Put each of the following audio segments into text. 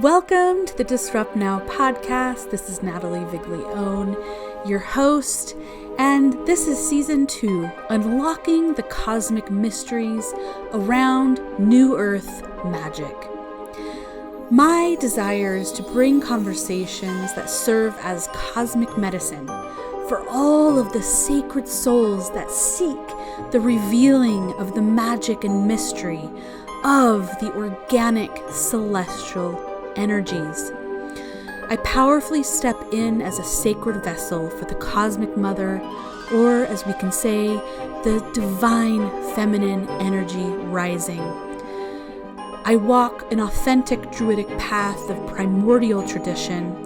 Welcome to the Disrupt Now podcast. This is Natalie Viglione, your host, and this is Season 2, Unlocking the Cosmic Mysteries Around New Earth Magic. My desire is to bring conversations that serve as cosmic medicine for all of the sacred souls that seek the revealing of the magic and mystery of the organic celestial energies. I powerfully step in as a sacred vessel for the Cosmic Mother, or as we can say, the divine feminine energy rising. I walk an authentic druidic path of primordial tradition,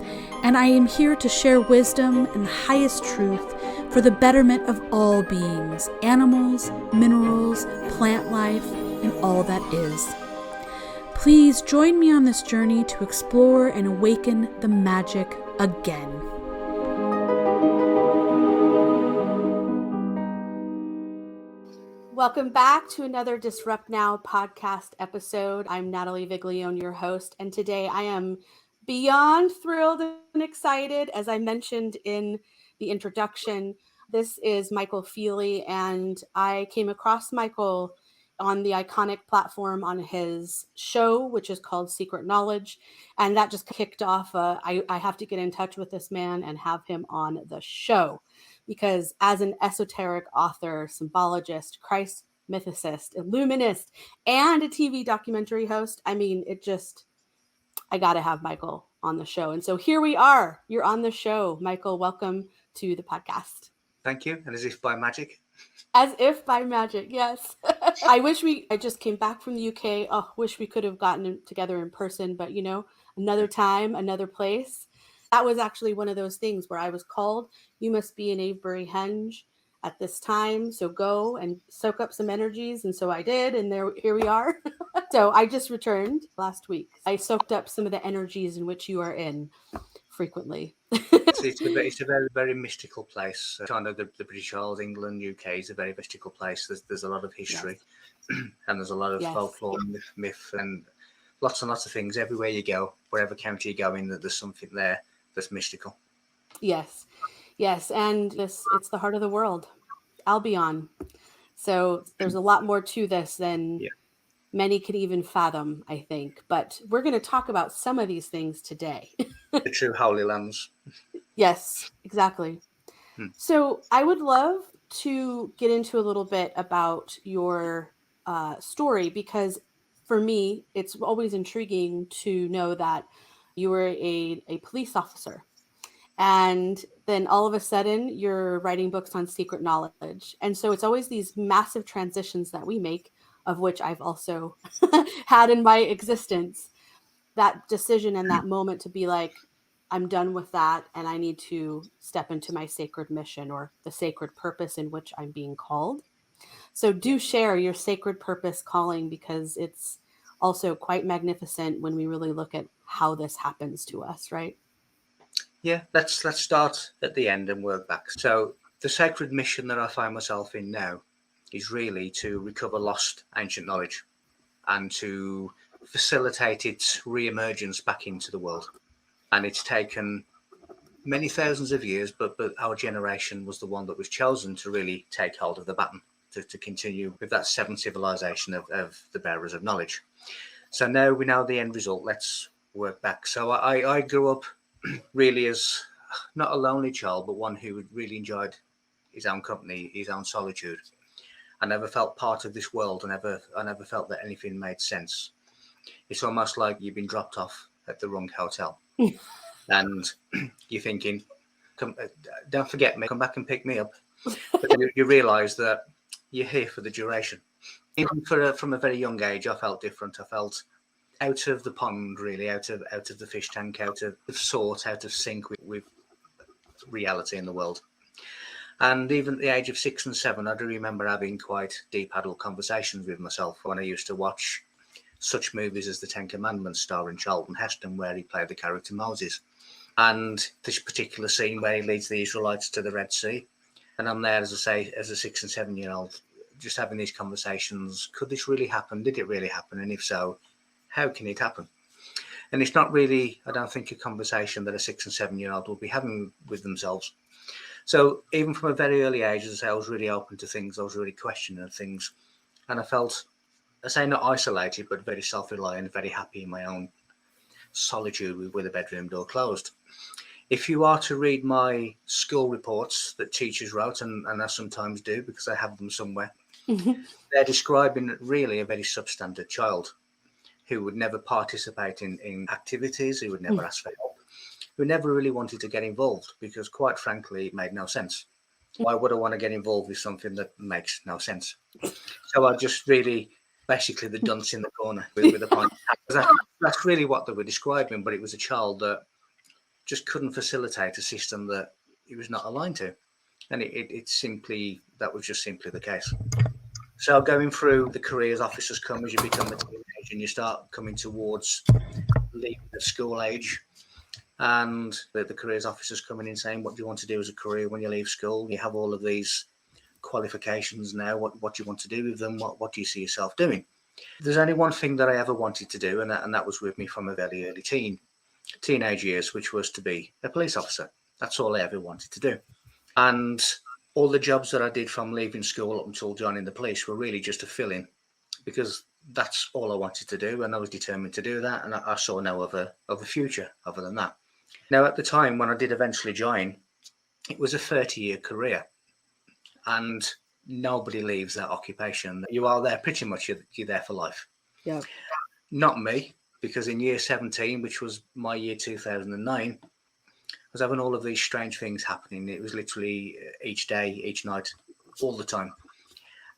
and I am here to share wisdom and the highest truth for the betterment of all beings, animals, minerals, plant life, and all that is. Please join me on this journey to explore and awaken the magic again. Welcome back to another Disrupt Now podcast episode. I'm Natalie Viglione, your host, and today I am beyond thrilled and excited. As I mentioned in the introduction, this is Michael Feeley, and I came across Michael on the Ickonic platform on his show, which is called Secret Knowledge. And that just kicked off, I have to get in touch with this man and have him on the show. Because as an esoteric author, symbologist, Christ mythicist, Illuminist, and a TV documentary host, I got to have Michael on the show. And so here we are. You're on the show. Michael, welcome to the podcast. Thank you. And as if by magic. As if by magic, yes. I just came back from the UK. Oh, wish we could have gotten together in person, but another time, another place. That was actually one of those things where I was called, you must be in Avebury Henge at this time. So go and soak up some energies. And so I did. And here we are. So I just returned last week. I soaked up some of the energies in which you are in frequently. It's a very, very mystical place. Kind of the British Isles, England, UK is a very mystical place. There's a lot of history, yes. And there's a lot of folklore, myth, and lots and lots of things. Everywhere you go, wherever county you go in, there's something there that's mystical. Yes, and it's the heart of the world, Albion. So there's a lot more to this than many could even fathom, I think. But we're going to talk about some of these things today. The true Holy Lands. Yes, exactly. So I would love to get into a little bit about your story, because for me, it's always intriguing to know that you were a police officer. And then all of a sudden, you're writing books on secret knowledge. And so it's always these massive transitions that we make, of which I've also had in my existence. That decision and that moment to be like, I'm done with that, and I need to step into my sacred mission or the sacred purpose in which I'm being called. So do share your sacred purpose calling, because it's also quite magnificent when we really look at how this happens to us, right? Yeah, let's start at the end and work back. So the sacred mission that I find myself in now is really to recover lost ancient knowledge and to facilitate its re-emergence back into the world. And it's taken many thousands of years, but our generation was the one that was chosen to really take hold of the baton, to continue with that seventh civilization of the bearers of knowledge. So now we know the end result. Let's work back. So I grew up really as not a lonely child, but one who really enjoyed his own company, his own solitude. I never felt part of this world. I never felt that anything made sense. It's almost like you've been dropped off at the wrong hotel. And you're thinking, don't forget me, come back and pick me up. But then you realise that you're here for the duration. Even from a very young age, I felt different. I felt out of the pond, really, out of the fish tank, out of sync with reality in the world. And even at the age of 6 and 7, I do remember having quite deep adult conversations with myself when I used to watch such movies as The Ten Commandments starring Charlton Heston, where he played the character Moses. And this particular scene where he leads the Israelites to the Red Sea. And I'm there, as I say, as a 6 and 7 year old, just having these conversations. Could this really happen? Did it really happen? And if so, how can it happen? And it's not really, I don't think, a conversation that a 6 and 7-year-old will be having with themselves. So even from a very early age, as I say, I was really open to things. I was really questioning things. And I felt, I say not isolated, but very self-reliant, very happy in my own solitude with a bedroom door closed. If you are to read my school reports that teachers wrote, and I sometimes do because I have them somewhere, they're describing really a very substandard child who would never participate in activities, who would never ask for help, who never really wanted to get involved because, quite frankly, it made no sense. Why would I want to get involved with something that makes no sense? So I just really, basically, the dunce in the corner with a pint. That's really what they were describing, but it was a child that just couldn't facilitate a system that he was not aligned to. And it simply, that was just simply the case. So going through the careers officers come as you become a teenager and you start coming towards leaving the school age. And the careers officers coming in saying, what do you want to do as a career when you leave school? You have all of these qualifications now. What do you want to do with them? What do you see yourself doing? There's only one thing that I ever wanted to do, and that was with me from a very early teenage years, which was to be a police officer. That's all I ever wanted to do. And all the jobs that I did from leaving school up until joining the police were really just a fill-in, because that's all I wanted to do, and I was determined to do that, and I saw no other future other than that. Now, at the time when I did eventually join, it was a 30-year career, and nobody leaves that occupation. You are there pretty much, you're there for life. Yeah. Not me, because in year 17, which was my year 2009, I was having all of these strange things happening. It was literally each day, each night, all the time.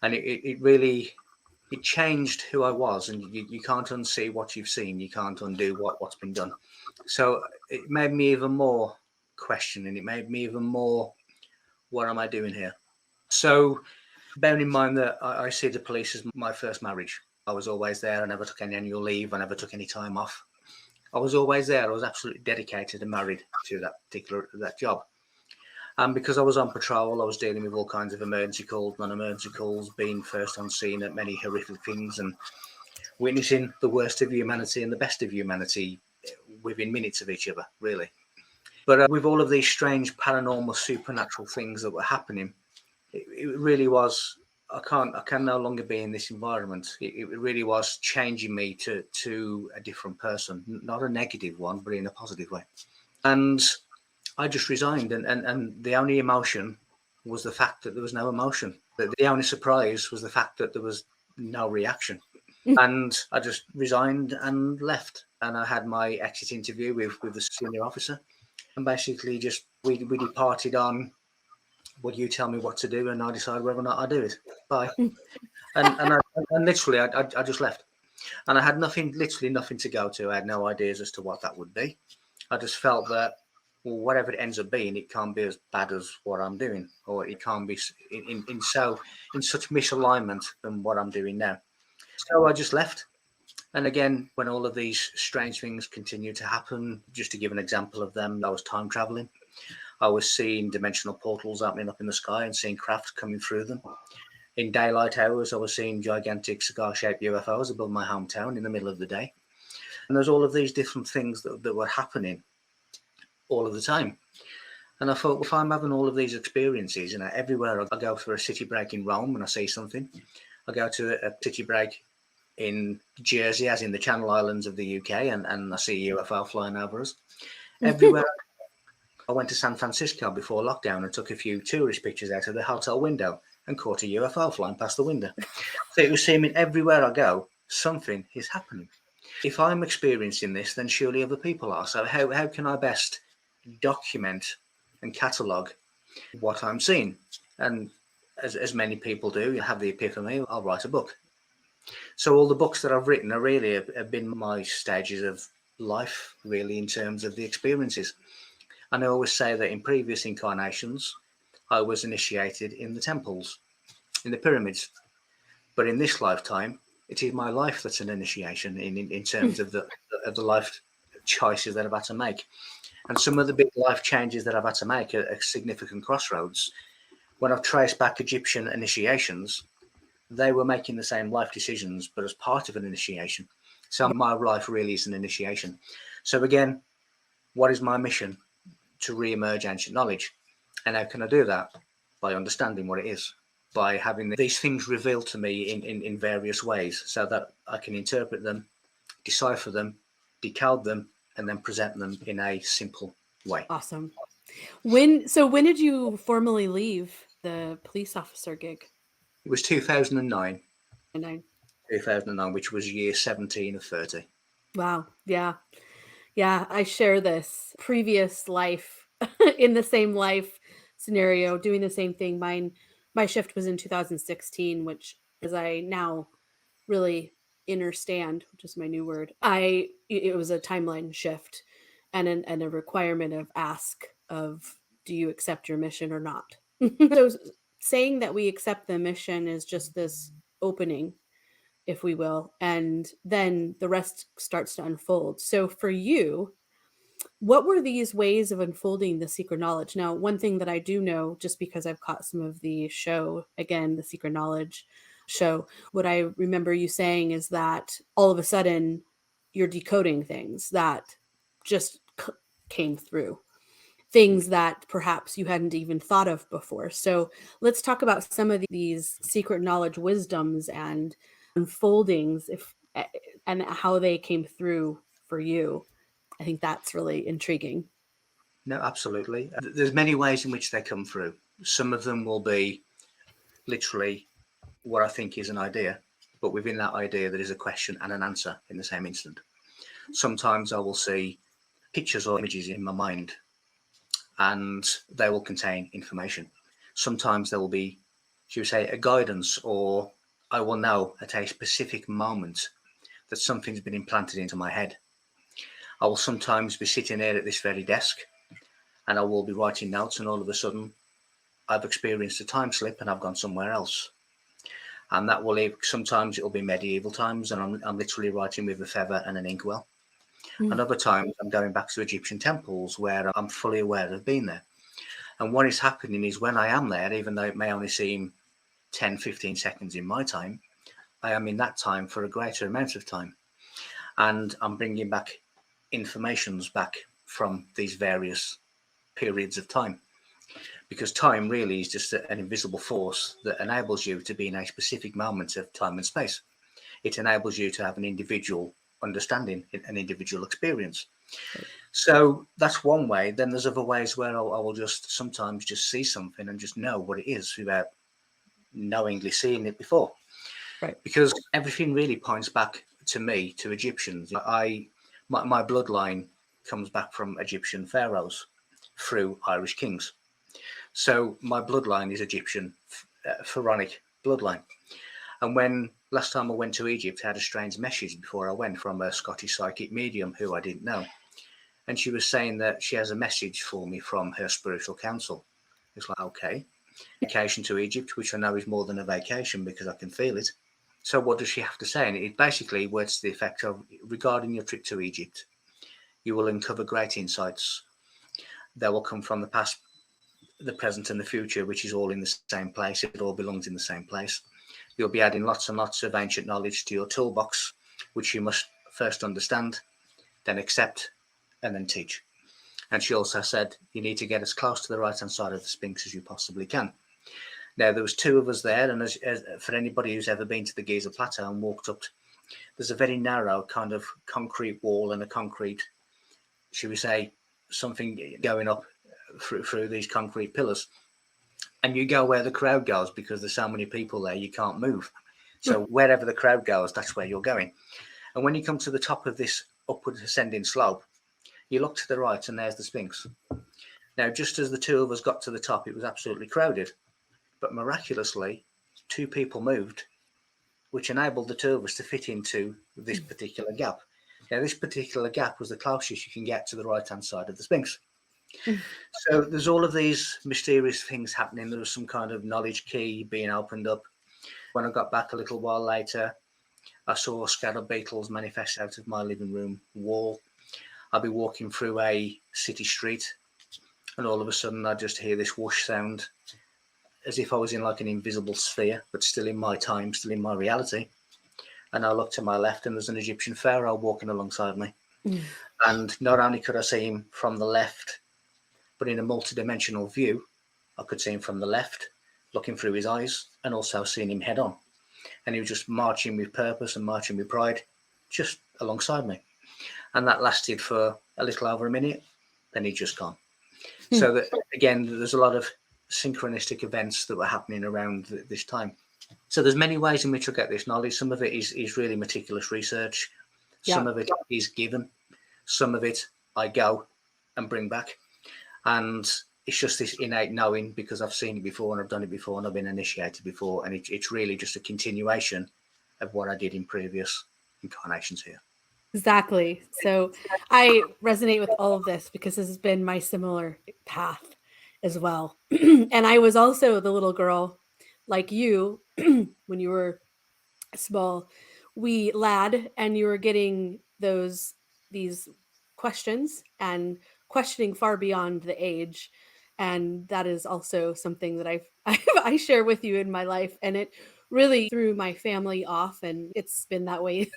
And it really, it changed who I was. And you can't unsee what you've seen. You can't undo what's been done. So it made me even more questioning. It made me even more, what am I doing here? So bearing in mind that I see the police as my first marriage. I was always there. I never took any annual leave. I never took any time off. I was always there. I was absolutely dedicated and married to that job. And because I was on patrol, I was dealing with all kinds of emergency calls, non-emergency calls, being first on scene at many horrific things and witnessing the worst of humanity and the best of humanity within minutes of each other, really. But with all of these strange paranormal supernatural things that were happening, it really was, I can no longer be in this environment. It really was changing me to a different person, not a negative one, but in a positive way. And I just resigned. And the only emotion was the fact that there was no emotion. The only surprise was the fact that there was no reaction. And I just resigned and left. And I had my exit interview with the senior officer. And basically just, we departed on, well, you tell me what to do, and I decide whether or not I do it. Bye. and literally, I just left. And I had literally nothing to go to. I had no ideas as to what that would be. I just felt that, well, whatever it ends up being, it can't be as bad as what I'm doing, or it can't be in such misalignment than what I'm doing now. So I just left. And again, when all of these strange things continued to happen, just to give an example of them, I was time traveling. I was seeing dimensional portals opening up in the sky and seeing craft coming through them. In daylight hours, I was seeing gigantic cigar-shaped UFOs above my hometown in the middle of the day. And there's all of these different things that were happening all of the time. And I thought, well, if I'm having all of these experiences, everywhere I go for a city break in Rome and I see something, I go to a city break in Jersey, as in the Channel Islands of the UK, and I see a UFO flying over us. Everywhere. I went to San Francisco before lockdown and took a few tourist pictures out of the hotel window and caught a UFO flying past the window. So it was seeming everywhere I go, something is happening. If I'm experiencing this, then surely other people are. So how can I best document and catalogue what I'm seeing? And as many people do, you have the epiphany, I'll write a book. So all the books that I've written are really have been my stages of life, really, in terms of the experiences. And I always say that in previous incarnations, I was initiated in the temples, in the pyramids. But in this lifetime, it is my life that's an initiation in terms of the life choices that I've had to make. And some of the big life changes that I've had to make are significant crossroads. When I've traced back Egyptian initiations, they were making the same life decisions, but as part of an initiation. So my life really is an initiation. So again, what is my mission? To re-emerge ancient knowledge. And how can I do that? By understanding what it is, by having these things revealed to me in various ways, so that I can interpret them, decipher them, decode them, and then present them in a simple way. Awesome. When did you formally leave the police officer gig? It was 2009. And I 2009, which was year 17 of 30. Wow. Yeah. Yeah. I share this previous life in the same life scenario, doing the same thing. My shift was in 2016, which, as I now really understand, which is my new word, it was a timeline shift and a requirement of ask of, do you accept your mission or not? So saying that we accept the mission is just this opening, if we will, and then the rest starts to unfold. So for you, what were these ways of unfolding the secret knowledge? Now, one thing that I do know, just because I've caught some of the show, again, the secret knowledge show, what I remember you saying is that all of a sudden you're decoding things that just came through, things that perhaps you hadn't even thought of before. So let's talk about some of these secret knowledge wisdoms and unfoldings, and how they came through for you. I think that's really intriguing. No, absolutely. There's many ways in which they come through. Some of them will be literally what I think is an idea, but within that idea there is a question and an answer in the same instant. Sometimes I will see pictures or images in my mind and they will contain information. Sometimes there will be, should we say, a guidance, or I will know at a specific moment that something's been implanted into my head. I will sometimes be sitting here at this very desk and I will be writing notes, and all of a sudden I've experienced a time slip and I've gone somewhere else. And that will, sometimes it'll be medieval times and I'm literally writing with a feather and an inkwell. And other times I'm going back to Egyptian temples where I'm fully aware of being there. And what is happening is, when I am there, even though it may only seem 10, 15 seconds in my time, I am in that time for a greater amount of time. And I'm bringing back informations back from these various periods of time. Because time really is just an invisible force that enables you to be in a specific moment of time and space. It enables you to have an individual understanding, an individual experience. So that's one way. Then there's other ways where I will just sometimes just see something and just know what it is without knowingly seeing it before. Right. Because everything really points back to me, to Egyptians. My bloodline comes back from Egyptian pharaohs through Irish kings. So my bloodline is Egyptian pharaonic bloodline. And when last time I went to Egypt, I had a strange message before I went from a Scottish psychic medium who I didn't know. And she was saying that she has a message for me from her spiritual council. It's like, okay, vacation to Egypt, which I know is more than a vacation because I can feel it. So what does she have to say? And it basically words to the effect of, regarding your trip to Egypt, you will uncover great insights. They will come from the past, the present and the future, which is all in the same place. It all belongs in the same place. You'll be adding lots and lots of ancient knowledge to your toolbox, which you must first understand, then accept, and then teach. And she also said, you need to get as close to the right-hand side of the Sphinx as you possibly can. Now, there was two of us there, and as for anybody who's ever been to the Giza Plateau and walked up, there's a very narrow kind of concrete wall and a concrete, should we say, something going up through these concrete pillars. And you go where the crowd goes, because there's so many people there, you can't move. So wherever the crowd goes, that's where you're going. And when you come to the top of this upward ascending slope, you look to the right and there's the Sphinx. Now, just as the two of us got to the top, it was absolutely crowded. But miraculously, two people moved, which enabled the two of us to fit into this particular gap. Now, this particular gap was the closest you can get to the right-hand side of the Sphinx. So there's all of these mysterious things happening. There was some kind of knowledge key being opened up. When I got back a little while later, I saw scarab beetles manifest out of my living room wall. I'll be walking through a city street, and all of a sudden I just hear this whoosh sound, as if I was in like an invisible sphere, but still in my time, still in my reality. and I look to my left, and there's an Egyptian pharaoh walking alongside me. And not only could I see him from the left, but in a multi-dimensional view, I could see him from the left, looking through his eyes, and also seeing him head on. And he was just marching with purpose and marching with pride, just alongside me. And that lasted for a little over a minute, then he'd just gone. So that, again, there's a lot of synchronistic events that were happening around this time. So there's many ways in which I get this knowledge. Some of it is really meticulous research. Some of it is given. Some of it I go and bring back. And it's just this innate knowing, because I've seen it before and I've done it before and I've been initiated before. And it's really just a continuation of what I did in previous incarnations here. Exactly. So I resonate with all of this because this has been my similar path as well. And I was also the little girl like you when you were small, wee lad, and you were getting these questions and questioning far beyond the age. And that is also something that I share with you in my life. And it really threw my family off. And it's been that way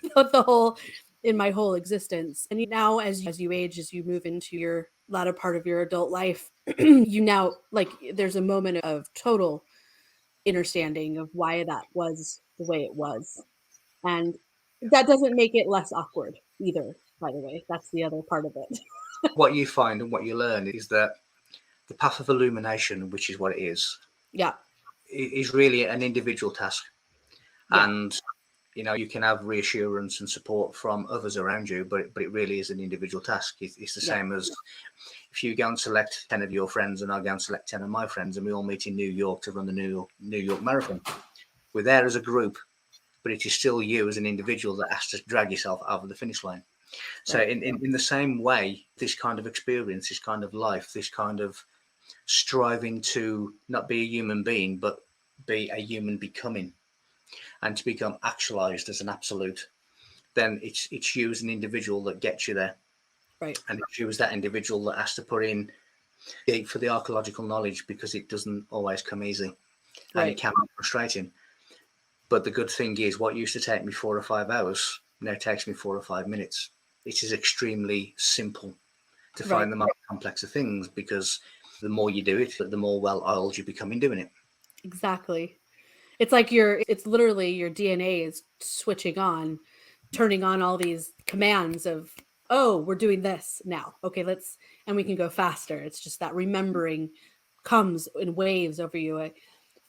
in my whole existence. And now as you age, as you move into your latter part of your adult life, you now, like, there's a moment of total understanding of why that was the way it was. And that doesn't make it less awkward either, by the way. That's the other part of it. What you find and what you learn is that the path of illumination, which is what it is really an individual task. And you can have reassurance and support from others around you, but it really is an individual task. It's the same as if you go and select 10 of your friends and I go and select 10 of my friends and we all meet in New York to run the New York Marathon. We're there as a group, but it is still you as an individual that has to drag yourself over the finish line. So in the same way, this kind of experience, this kind of life, this kind of striving to not be a human being, but be a human becoming, and to become actualized as an absolute, then it's you as an individual that gets you there. Right. And it's you as that individual that has to put in for the archaeological knowledge, because it doesn't always come easy. And it can be frustrating. But the good thing is, what used to take me 4 or 5 hours now takes me 4 or 5 minutes. It is extremely simple to find the more complex of things, because the more you do it, the more well-oiled you become in doing it. Exactly. It's like it's literally your DNA is switching on, turning on all these commands of, oh, we're doing this now. Okay, and we can go faster. It's just that remembering comes in waves over you.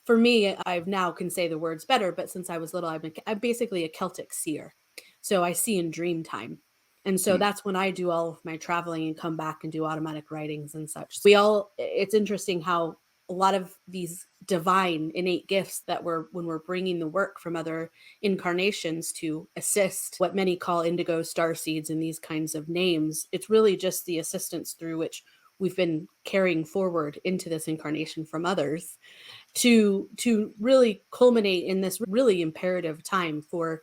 For me, I now can say the words better, but since I was little, I'm basically a Celtic seer. So I see in dream time. And so that's when I do all of my traveling and come back and do automatic writings and such. It's interesting how a lot of these divine innate gifts that when we're bringing the work from other incarnations to assist what many call indigo star seeds and these kinds of names, it's really just the assistance through which we've been carrying forward into this incarnation from others to really culminate in this really imperative time for,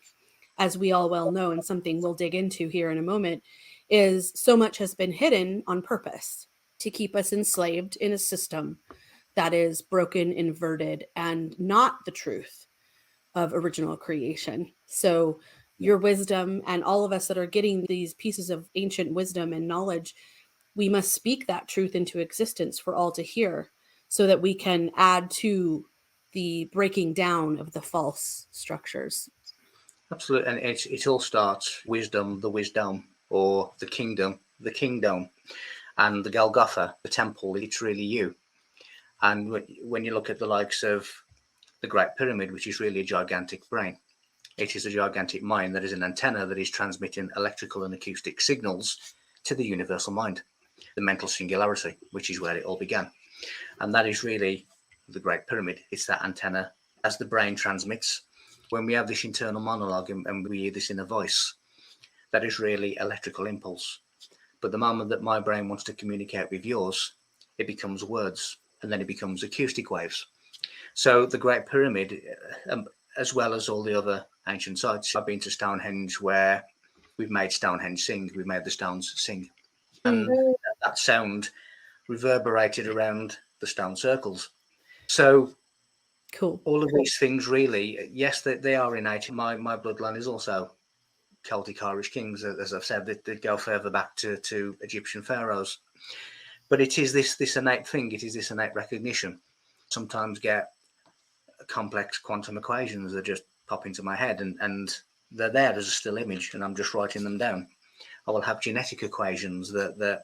as we all well know, and something we'll dig into here in a moment, is so much has been hidden on purpose to keep us enslaved in a system that is broken, inverted, and not the truth of original creation. So your wisdom and all of us that are getting these pieces of ancient wisdom and knowledge, we must speak that truth into existence for all to hear, so that we can add to the breaking down of the false structures. Absolutely. And it all starts wisdom, the wisdom, or the kingdom, and the Golgotha, the temple. It's really you. And when you look at the likes of the Great Pyramid, which is really a gigantic brain, it is a gigantic mind that is an antenna that is transmitting electrical and acoustic signals to the universal mind, the mental singularity, which is where it all began. And that is really the Great Pyramid. It's that antenna as the brain transmits. When we have this internal monologue and we hear this inner voice, that is really electrical impulse. But the moment that my brain wants to communicate with yours, it becomes words, and then it becomes acoustic waves. So the Great Pyramid, as well as all the other ancient sites, I've been to Stonehenge, where we've made Stonehenge sing. We've made the stones sing. And that sound reverberated around the stone circles. So Cool. All of these things really, yes, they are innate. My bloodline is also Celtic Irish kings, as I've said, that go further back to Egyptian pharaohs. But it is this innate thing. It is this innate recognition. Sometimes get complex quantum equations that just pop into my head, and they're there as a still image, and I'm just writing them down. I will have genetic equations that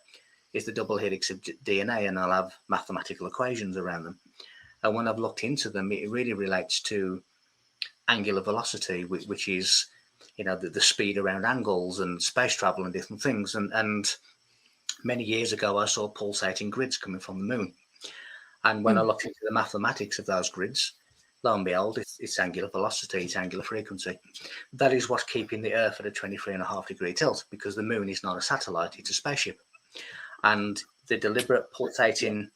is the double helix of DNA, and I'll have mathematical equations around them. And when I've looked into them, it really relates to angular velocity, which is, the speed around angles and space travel and different things. And many years ago, I saw pulsating grids coming from the moon. And when I looked into the mathematics of those grids, lo and behold, it's angular velocity, it's angular frequency. That is what's keeping the Earth at a 23.5 degree tilt, because the moon is not a satellite, it's a spaceship. And the deliberate pulsating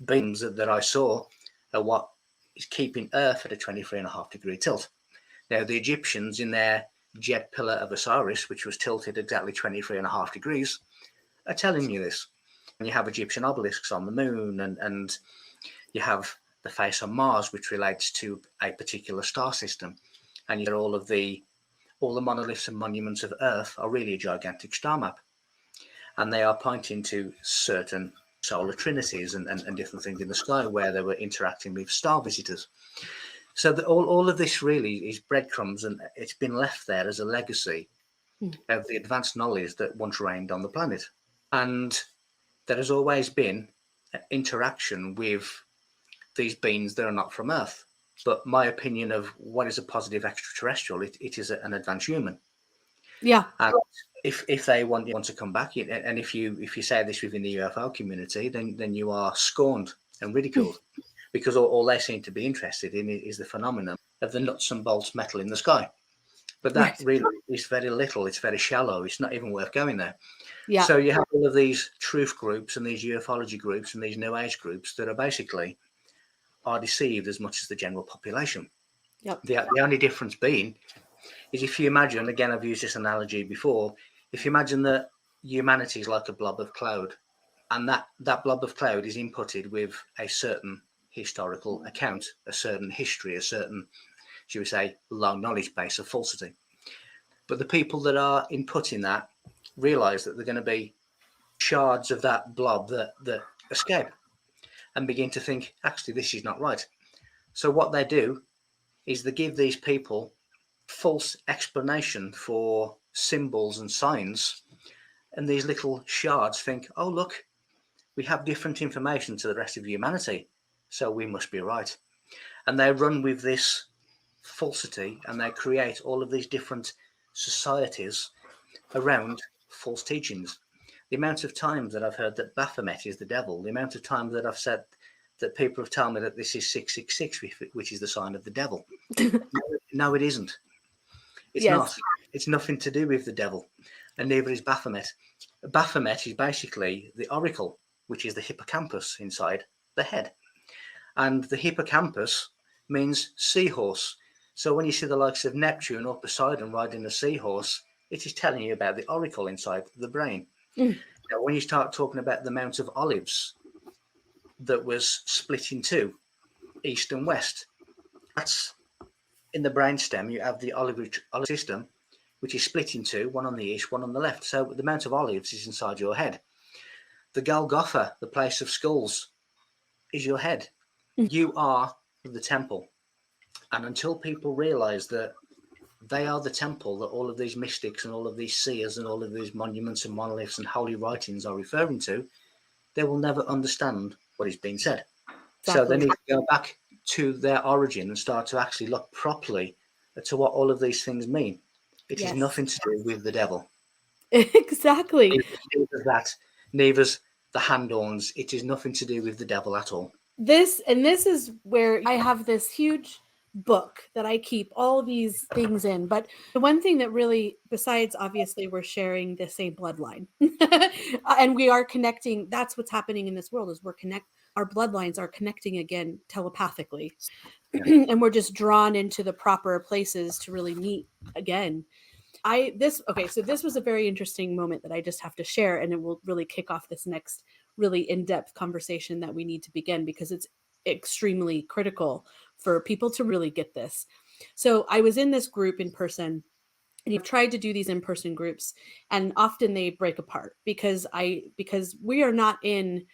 beams that I saw are what is keeping Earth at a 23.5 degree tilt. Now, the Egyptians, in their jet pillar of Osiris, which was tilted exactly 23.5 degrees, are telling you this. And you have Egyptian obelisks on the moon, and you have the face on Mars, which relates to a particular star system. And you get all the monoliths and monuments of Earth are really a gigantic star map. And they are pointing to certain solar trinities and different things in the sky where they were interacting with star visitors. So all of this really is breadcrumbs, and it's been left there as a legacy of the advanced knowledge that once reigned on the planet. And there has always been interaction with these beings that are not from Earth. But my opinion of what is a positive extraterrestrial, it is an advanced human. Yeah. And if they want to come back, and if you say this within the UFO community, then you are scorned and ridiculed, because all they seem to be interested in is the phenomenon of the nuts and bolts metal in the sky. But that really is very little. It's very shallow. It's not even worth going there. Yeah. So you have all of these truth groups and these ufology groups and these New Age groups that are basically deceived as much as the general population. Yep. The only difference being is, if you imagine, again, I've used this analogy before, if you imagine that humanity is like a blob of cloud, and that blob of cloud is inputted with a certain historical account, a certain history, a certain, should we say, low knowledge base of falsity. But the people that are inputting that realize that they're going to be shards of that blob that escape and begin to think, actually, this is not right. So what they do is they give these people false explanation for symbols and signs, and these little shards think, oh, look, we have different information to the rest of humanity, so we must be right. And they run with this falsity, and they create all of these different societies around false teachings. The amount of times that I've heard that Baphomet is the devil, the amount of times that I've said that people have told me that this is 666, which is the sign of the devil. No, it isn't. It's not. It's nothing to do with the devil, and neither is Baphomet. Baphomet is basically the oracle, which is the hippocampus inside the head. And the hippocampus means seahorse. So when you see the likes of Neptune or Poseidon riding a seahorse, it is telling you about the oracle inside the brain. Now, when you start talking about the Mount of Olives that was split in two, east and west, that's in the brainstem. You have the olive system, which is split in two, one on the east, one on the left. So the Mount of Olives is inside your head. The Golgotha, the place of skulls, is your head. You are the temple. And until people realize that they are the temple that all of these mystics and all of these seers and all of these monuments and monoliths and holy writings are referring to, they will never understand what is being said. Exactly. So they need to go back to their origin and start to actually look properly to what all of these things mean. It is nothing to do with the devil. Exactly. Neither that, neither's the hand-ons. It is nothing to do with the devil at all. This is where I have this huge book that I keep all these things in. But the one thing that really, besides obviously we're sharing the same bloodline and we are connecting, that's what's happening in this world, is our bloodlines are connecting again telepathically. And we're just drawn into the proper places to really meet again. So this was a very interesting moment that I just have to share, and it will really kick off this next really in-depth conversation that we need to begin, because extremely critical for people to really get this. So I was in this group in person, and I've tried to do these in-person groups, and often they break apart because we are not in,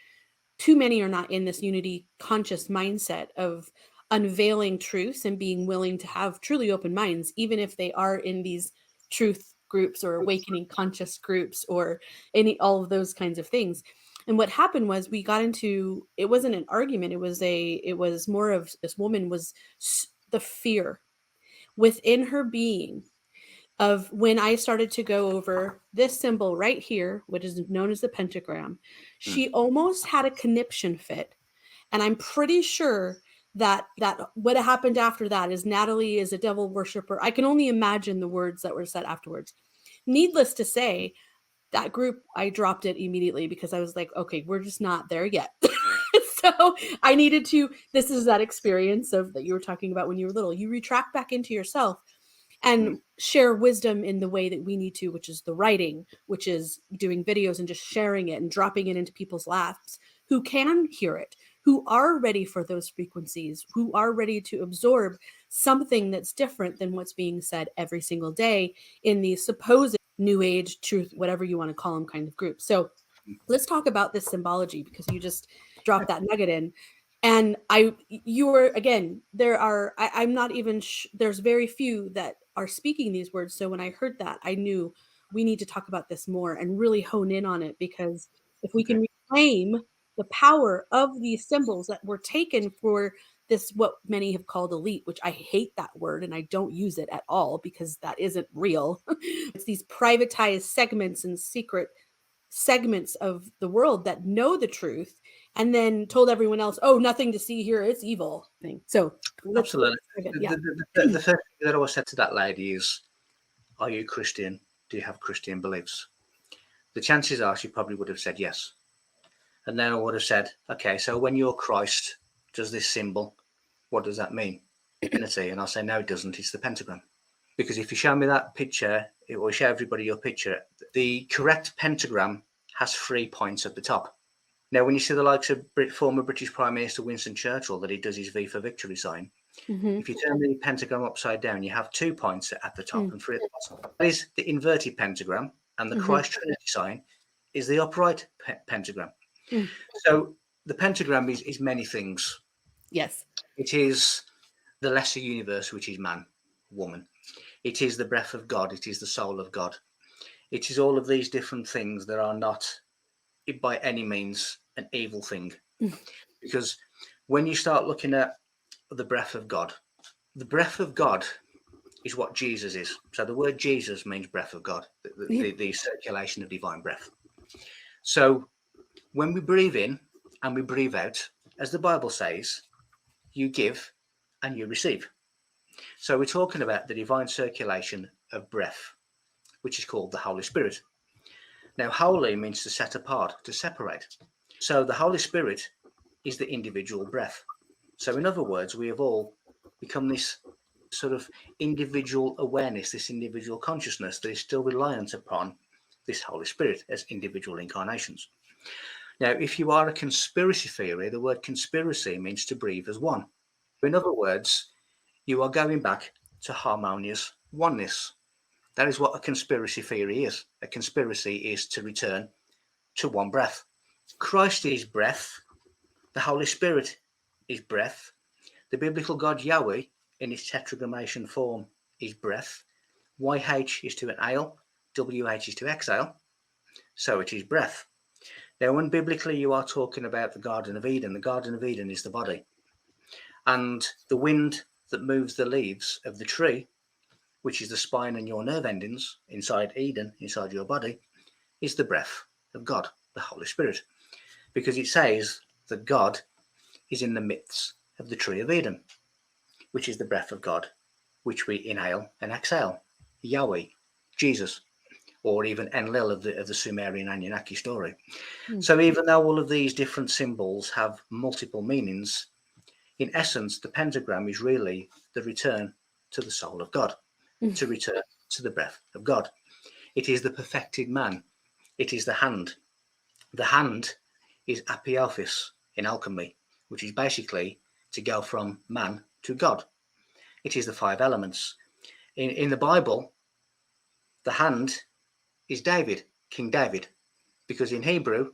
too many are not in this unity conscious mindset of unveiling truths and being willing to have truly open minds, even if they are in these truth groups or awakening conscious groups or all of those kinds of things. And what happened was we got into, it wasn't an argument, it was more of, this woman was the fear within her being of, when I started to go over this symbol right here, which is known as the pentagram, she almost had a conniption fit. And I'm pretty sure that what happened after that is Natalie is a devil worshiper. I can only imagine the words that were said afterwards. Needless to say, that group, I dropped it immediately because I was like, okay, we're just not there yet. So I needed to, this is that experience of that you were talking about when you were little. You retract back into yourself and share wisdom in the way that we need to, which is the writing, which is doing videos and just sharing it and dropping it into people's laps who can hear it, who are ready for those frequencies, who are ready to absorb something that's different than what's being said every single day in these supposed new age truth, whatever you want to call them, kind of groups. So let's talk about this symbology, because you just dropped that nugget in. And you were, again, there are, I'm not even, there's very few that are speaking these words. So when I heard that, I knew we need to talk about this more and really hone in on it, because if we can reclaim the power of these symbols that were taken for this, what many have called elite, which I hate that word and I don't use it at all because that isn't real. It's these privatized segments and secret segments of the world that know the truth and then told everyone else, oh, nothing to see here, it's evil thing. So Absolutely. Yeah. The first thing that I was said to that lady is, are you Christian? Do you have Christian beliefs? The chances are she probably would have said yes. And then I would have said, okay, so when you're Christ, does this symbol, what does that mean? Unity. And I'll say, no, it doesn't. It's the pentagram. Because if you show me that picture, it will show everybody your picture. The correct pentagram has 3 points at the top. Now, when you see the likes of former British Prime Minister Winston Churchill, that he does his V for Victory sign, if you turn the pentagram upside down, you have 2 points at the top and 3 at the bottom. That is the inverted pentagram, and the Christ Trinity sign is the upright pentagram. So the pentagram is many things. Yes. It is the lesser universe, which is man, woman. It is the breath of God. It is the soul of God. It is all of these different things that are not by any means an evil thing. Because when you start looking at the breath of God is what Jesus is. So the word Jesus means breath of God, the circulation of divine breath. So when we breathe in and we breathe out, as the Bible says, you give and you receive. So we're talking about the divine circulation of breath, which is called the Holy Spirit. Now, holy means to set apart, to separate. So the Holy Spirit is the individual breath. So in other words, we have all become this sort of individual awareness, this individual consciousness that is still reliant upon this Holy Spirit as individual incarnations. Now, if you are a conspiracy theory, the word conspiracy means to breathe as one. In other words, you are going back to harmonious oneness. That is what a conspiracy theory is. A conspiracy is to return to one breath. Christ is breath. The Holy Spirit is breath. The biblical God Yahweh in its tetragrammaton form is breath. YH is to inhale. WH is to exhale. So it is breath. Now, when biblically you are talking about the Garden of Eden is the body. And the wind that moves the leaves of the tree, which is the spine and your nerve endings inside Eden, inside your body, is the breath of God, the Holy Spirit. Because it says that God is in the midst of the tree of Eden, which is the breath of God, which we inhale and exhale. Yahweh, Jesus, or even Enlil of the Sumerian Anunnaki story. So even though all of these different symbols have multiple meanings, in essence, the pentagram is really the return to the soul of God, to return to the breath of God. It is the perfected man. It is the hand. The hand is Apiaphis in alchemy, which is basically to go from man to God. It is the 5 elements. In the Bible, the hand is David, King David, because in Hebrew,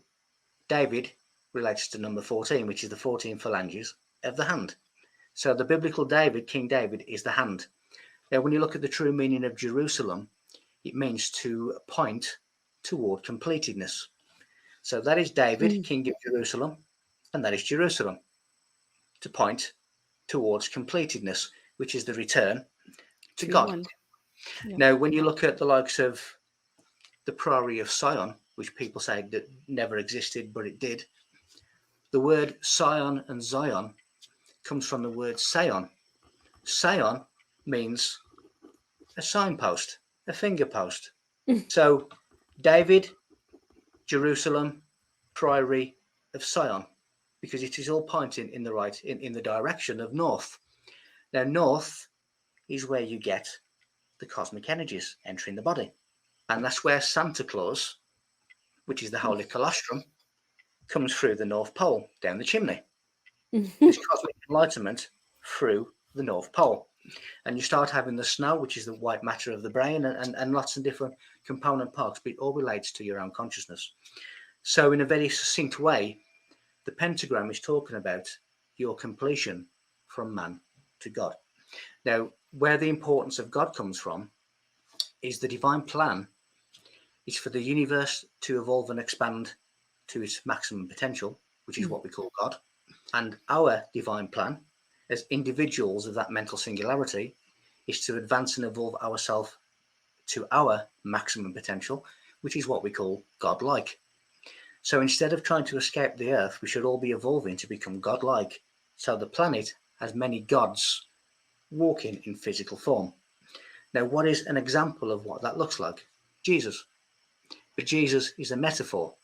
David relates to number 14, which is the 14 phalanges of the hand. So the biblical David, King David, is the hand. Now, when you look at the true meaning of Jerusalem, it means to point toward completedness. So that is David, King of Jerusalem, and that is Jerusalem, to point towards completedness, which is the return to God. Yeah. Now, when you look at the likes of the Priory of Sion, which people say that never existed, but it did, the word Sion and Zion comes from the word Sion. Sion means a signpost, a finger post. So David, Jerusalem, Priory of Sion, because it is all pointing in the right, in the direction of north. Now, north is where you get the cosmic energies entering the body. And that's where Santa Claus, which is the Holy Colostrum, comes through the North Pole, down the chimney. This cosmic enlightenment through the North Pole. And you start having the snow, which is the white matter of the brain, and lots of different component parts, but it all relates to your own consciousness. So in a very succinct way, the pentagram is talking about your completion from man to God. Now, where the importance of God comes from is the divine plan is for the universe to evolve and expand to its maximum potential, which is what we call God. And our divine plan as individuals of that mental singularity is to advance and evolve ourselves to our maximum potential, which is what we call godlike. So instead of trying to escape the earth, we should all be evolving to become godlike. So the planet has many gods walking in physical form. Now, what is an example of what that looks like? Jesus. But Jesus is a metaphor,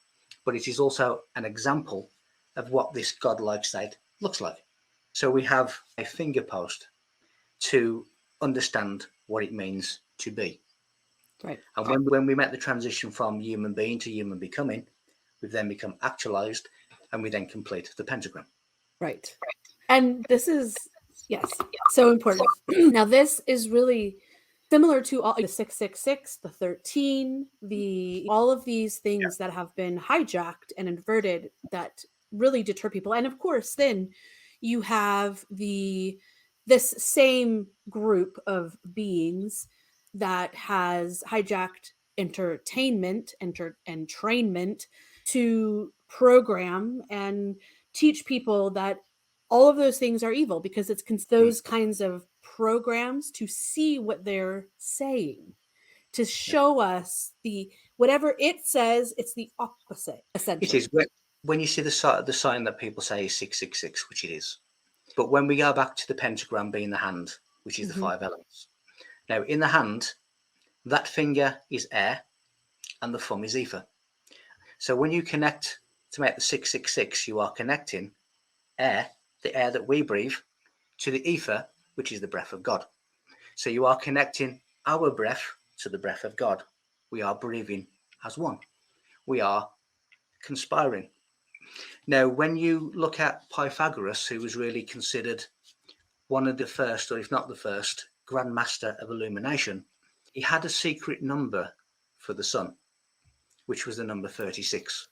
but it is also an example of what this godlike state looks like. So we have a finger post to understand what it means to be. Right. And when we make the transition from human being to human becoming, we then become actualized, and we then complete the pentagram. Right. And this is, yes, so important. Now, this is really similar to all the 666, the 13, all of these things that have been hijacked and inverted that really deter people. And of course, then you have this same group of beings that has hijacked entertainment and entrainment to program and teach people that all of those things are evil, because it's those kinds of programs to see what they're saying, to show us whatever it says, it's the opposite, essentially. It is. When you see the sign that people say is 666, which it is. But when we go back to the pentagram being the hand, which is the 5 elements. Now, in the hand, that finger is air and the thumb is ether. So when you connect to make the 666, you are connecting air, the air that we breathe, to the ether, which is the breath of God. So you are connecting our breath to the breath of God. We are breathing as one. We are conspiring. Now, when you look at Pythagoras, who was really considered one of the first, or if not the first, Grand Master of illumination, he had a secret number for the sun, which was the number 36.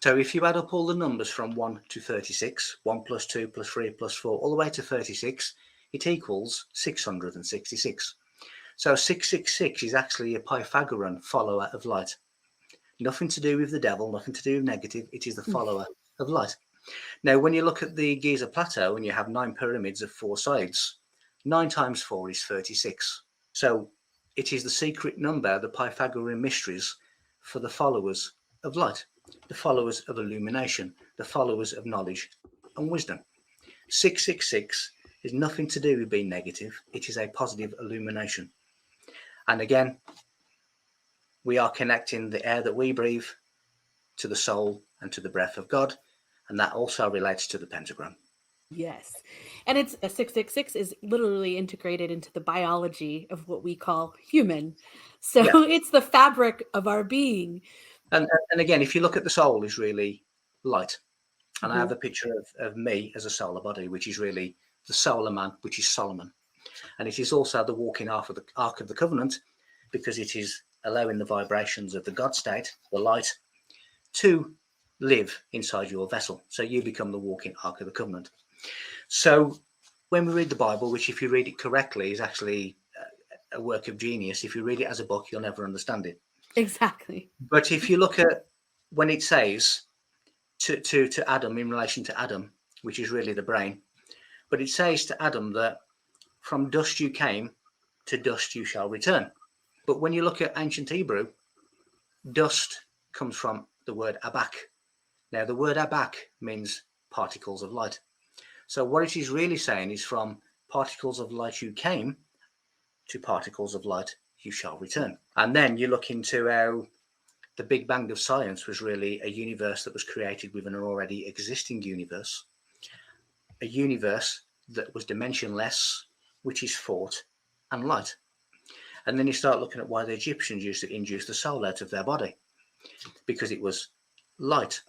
So if you add up all the numbers from 1 to 36, 1 plus 2 plus 3 plus 4, all the way to 36, it equals 666. So 666 is actually a Pythagorean follower of light. Nothing to do with the devil, nothing to do with negative. It is the follower of light. Now, when you look at the Giza Plateau and you have 9 pyramids of 4 sides, 9 times 4 is 36. So it is the secret number, the Pythagorean mysteries, for the followers of light, the followers of illumination, the followers of knowledge and wisdom. 666 is nothing to do with being negative. It is a positive illumination. And again, we are connecting the air that we breathe to the soul and to the breath of God. And that also relates to the pentagram. Yes. And it's a 666 is literally integrated into the biology of what we call human. So it's the fabric of our being. And again, if you look at the soul is really light. And I have a picture of me as a solar body, which is really the solar man, which is Solomon. And it is also the walking Ark of the Covenant, because it is allowing the vibrations of the God state, the light, to live inside your vessel. So you become the walking Ark of the Covenant. So when we read the Bible, which if you read it correctly is actually a work of genius, if you read it as a book, you'll never understand it. Exactly. But if you look at when it says to Adam, in relation to Adam, which is really the brain, but it says to Adam that from dust you came, to dust you shall return. But when you look at ancient Hebrew, dust comes from the word abak. Now, the word abak means particles of light. So what it is really saying is from particles of light you came, to particles of light you shall return. And then you look into how the Big Bang of science was really a universe that was created within an already existing universe, a universe that was dimensionless, which is thought and light. And then you start looking at why the Egyptians used to induce the soul out of their body, because it was light,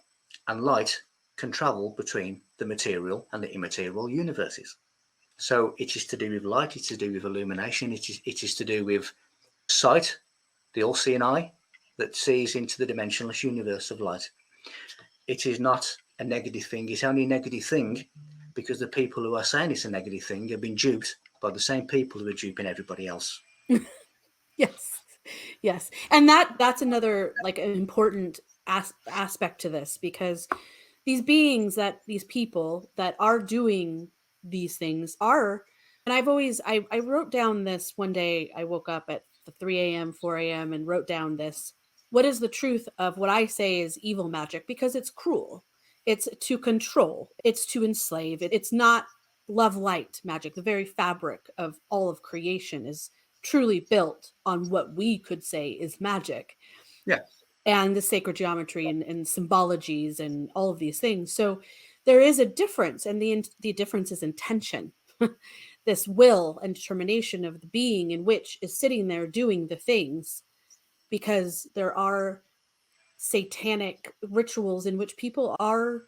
and light can travel between the material and the immaterial universes. So it is to do with light, it's to do with illumination, it is to do with sight, the all-seeing eye that sees into the dimensionless universe of light. It is not a negative thing. It's only a negative thing because the people who are saying it's a negative thing have been duped by the same people who are duping everybody else. Yes. And that's another like an important aspect to this, because these beings, that these people that are doing these things are, and I wrote down this one day. I woke up at the 3 a.m., 4 a.m. and wrote down this. What is the truth of what I say is evil magic? Because it's cruel. It's to control. It's to enslave. It's not love light magic. The very fabric of all of creation is truly built on what we could say is magic. Yeah. And the sacred geometry and symbologies and all of these things. So there is a difference, and the difference is intention. This will and determination of the being in which is sitting there doing the things, because there are satanic rituals in which people are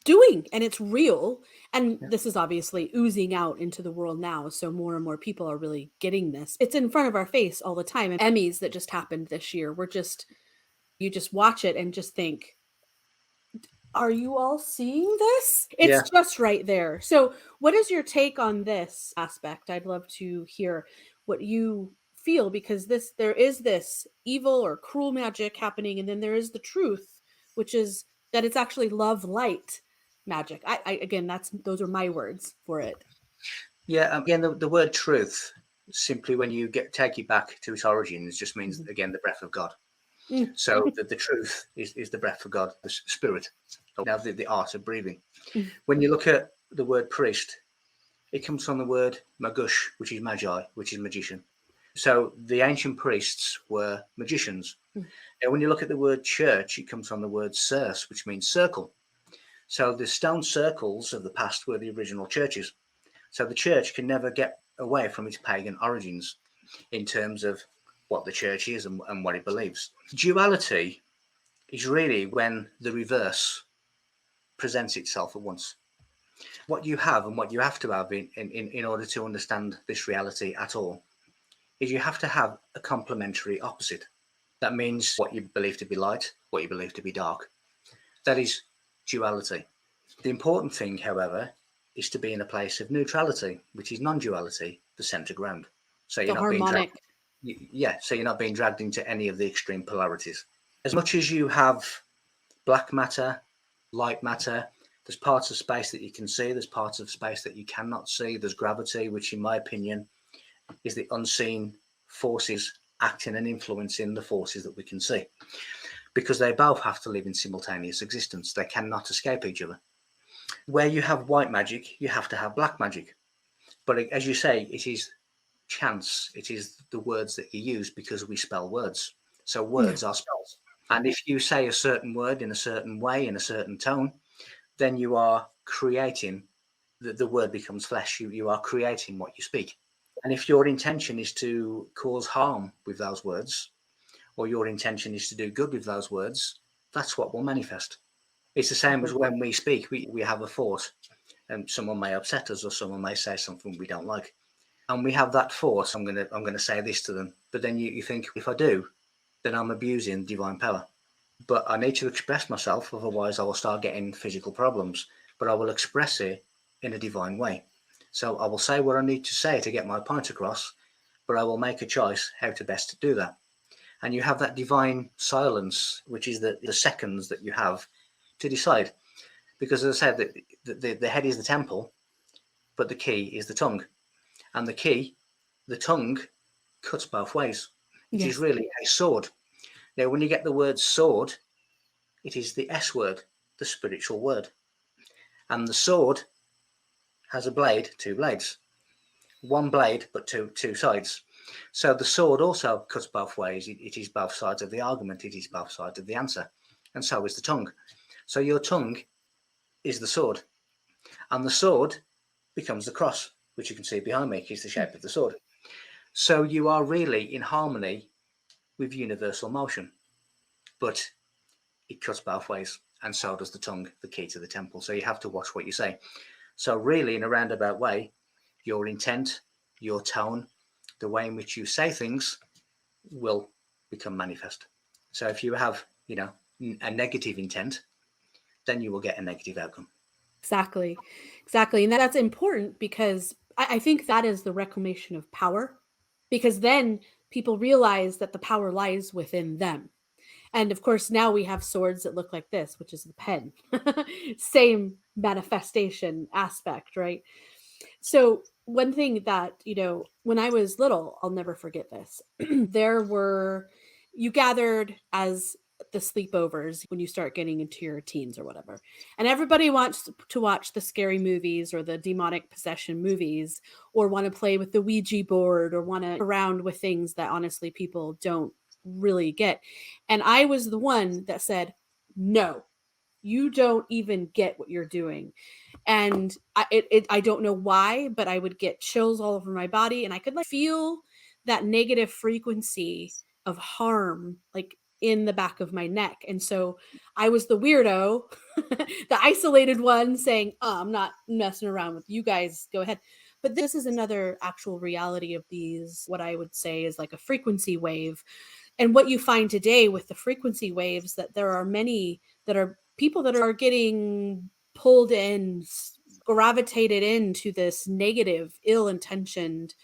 doing, and it's real. And this is obviously oozing out into the world now, so more and more people are really getting this. It's in front of our face all the time. And Emmys that just happened this year, you just watch it and just think, are you all seeing this? It's just right there. So what is your take on this aspect? I'd love to hear what you feel, because there is this evil or cruel magic happening, and then there is the truth, which is that it's actually love light magic. I again, those are my words for it. Yeah, again, the word truth, simply when you take it back to its origins, just means, again, the breath of God. So the truth is the breath of God, the spirit. Now the art of breathing. When you look at the word priest, it comes from the word magush, which is magi, which is magician. So the ancient priests were magicians. Now, when you look at the word church, it comes from the word circe, which means circle. So the stone circles of the past were the original churches. So the church can never get away from its pagan origins in terms of what the church is and what it believes. Duality is really when the reverse presents itself at once. What you have and what you have to have in order to understand this reality at all is you have to have a complementary opposite. That means what you believe to be light, what you believe to be dark. That is duality. The important thing, however, is to be in a place of neutrality, which is non-duality, the center ground. So you're not harmonic. So you're not being dragged into any of the extreme polarities. As much as you have black matter, light matter, there's parts of space that you can see, there's parts of space that you cannot see. There's gravity, which in my opinion is the unseen forces acting and influencing the forces that we can see, because they both have to live in simultaneous existence. They cannot escape each other. Where you have white magic, you have to have black magic. But as you say, it is chance. It is the words that you use, because we spell words. So words are spells. And if you say a certain word in a certain way, in a certain tone, then you are creating, the word becomes flesh. You are creating what you speak. And if your intention is to cause harm with those words, or your intention is to do good with those words, that's what will manifest. It's the same as when we speak. We have a thought, and someone may upset us, or someone may say something we don't like, and we have that thought. I'm gonna say this to them, but then you think, if I do, then I'm abusing divine power. But I need to express myself, otherwise I will start getting physical problems. But I will express it in a divine way. So I will say what I need to say to get my point across, but I will make a choice how to best do that. And you have that divine silence, which is the seconds that you have to decide. Because as I said, the head is the temple, but the key is the tongue. And the tongue, cuts both ways. It is really a sword. Now, when you get the word sword, it is the S word, the spiritual word. And the sword has a blade, two blades. One blade, but two sides. So the sword also cuts both ways. It is both sides of the argument. It is both sides of the answer. And so is the tongue. So your tongue is the sword. And the sword becomes the cross, which you can see behind me, is the shape of the sword. So you are really in harmony with universal motion. But it cuts both ways. And so does the tongue, the key to the temple. So you have to watch what you say. So really, in a roundabout way, your intent, your tone, the way in which you say things will become manifest. So if you have, a negative intent, then you will get a negative outcome. Exactly. And that's important, because I think that is the reclamation of power, because then people realize that the power lies within them. And of course, now we have swords that look like this, which is the pen. Same manifestation aspect, right? So one thing that, when I was little, I'll never forget this. You gathered as the sleepovers when you start getting into your teens or whatever. And everybody wants to watch the scary movies or the demonic possession movies, or want to play with the Ouija board, or want to around with things that honestly people don't really get. And I was the one that said, no, you don't even get what you're doing. And I don't know why, but I would get chills all over my body, and I could feel that negative frequency of harm in the back of my neck. And so I was the weirdo, the isolated one, saying, oh, I'm not messing around with you guys, go ahead. But this is another actual reality of these, what I would say is like a frequency wave. And what you find today with the frequency waves, that there are many that are people that are getting pulled in, gravitated into this negative, ill-intentioned,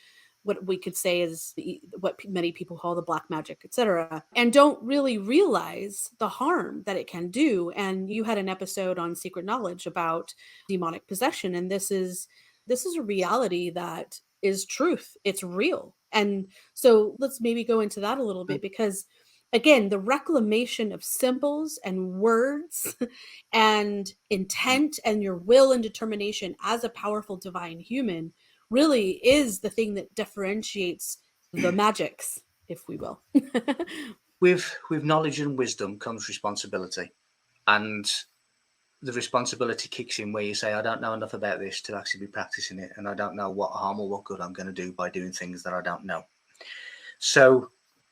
what we could say is what many people call the black magic, etc., and don't really realize the harm that it can do. And you had an episode on Secret Knowledge about demonic possession, and this is a reality that is truth. It's real. And so let's maybe go into that a little bit, because again, the reclamation of symbols and words and intent and your will and determination as a powerful divine human really is the thing that differentiates the magics, if we will. With knowledge and wisdom comes responsibility. And the responsibility kicks in where you say, I don't know enough about this to actually be practicing it, and I don't know what harm or what good I'm going to do by doing things that I don't know. So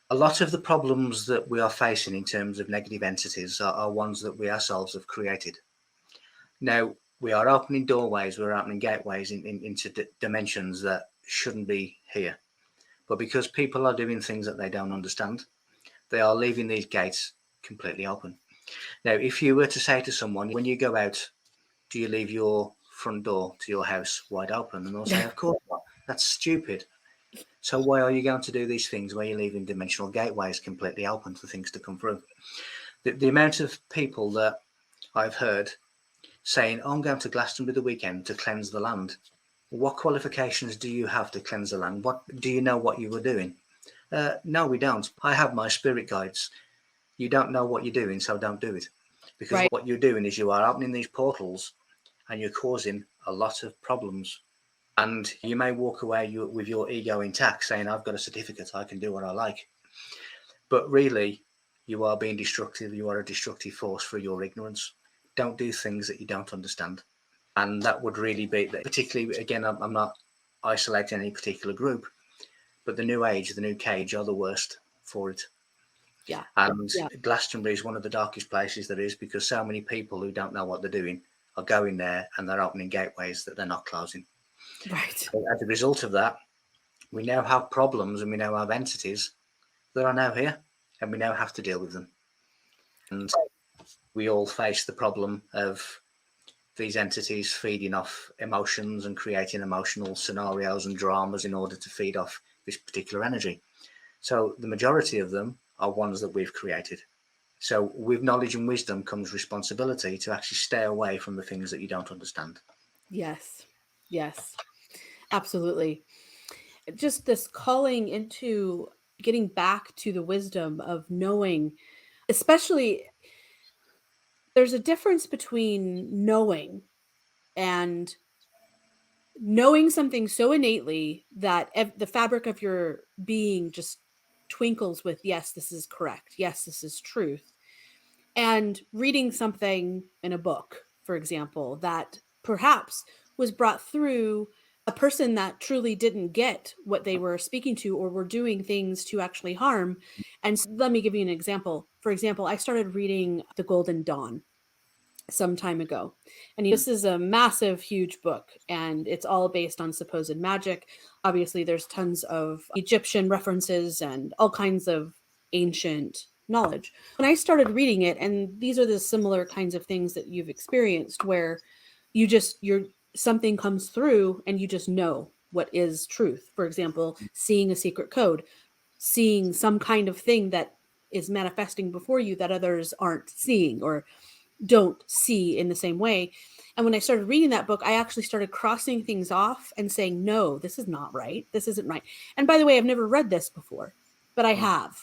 a lot of the problems that we are facing in terms of negative entities are ones that we ourselves have created. Now, we are opening doorways, we're opening gateways into dimensions that shouldn't be here. But because people are doing things that they don't understand, they are leaving these gates completely open. Now, if you were to say to someone, when you go out, do you leave your front door to your house wide open? And they'll say, of course not. That's stupid. So why are you going to do these things where you're leaving dimensional gateways completely open for things to come through? The amount of people that I've heard saying, oh, I'm going to Glastonbury the weekend to cleanse the land. What qualifications do you have to cleanse the land? What do you know what you were doing? No, we don't. I have my spirit guides. You don't know what you're doing, so don't do it. Because Right. What you're doing is you are opening these portals and you're causing a lot of problems. And you may walk away with your ego intact saying, I've got a certificate, I can do what I like. But really, you are being destructive. You are a destructive force for your ignorance. Don't do things that you don't understand. And that would really be, particularly, again, I'm not isolating any particular group, but the new age, the new cage are the worst for it. Yeah. And Glastonbury is one of the darkest places there is, because so many people who don't know what they're doing are going there and they're opening gateways that they're not closing. Right. But as a result of that, we now have problems and we now have entities that are now here, and we now have to deal with them. And we all face the problem of these entities feeding off emotions and creating emotional scenarios and dramas in order to feed off this particular energy. So the majority of them are ones that we've created. So with knowledge and wisdom comes responsibility to actually stay away from the things that you don't understand. Yes. Yes. Absolutely. Just this calling into getting back to the wisdom of knowing, especially there's a difference between knowing and knowing something so innately that the fabric of your being just twinkles with, yes, this is correct. Yes, this is truth. And reading something in a book, for example, that perhaps was brought through a person that truly didn't get what they were speaking to or were doing things to actually harm. And let me give you an example. For example, I started reading The Golden Dawn some time ago. And this is a massive, huge book, and it's all based on supposed magic. Obviously, there's tons of Egyptian references and all kinds of ancient knowledge. When I started reading it, and these are the similar kinds of things that you've experienced, where you're something comes through and you just know what is truth. For example, seeing a secret code, seeing some kind of thing that is manifesting before you that others aren't seeing or don't see in the same way. And when I started reading that book, I actually started crossing things off and saying, no, this is not right. This isn't right. And by the way, I've never read this before, but I have.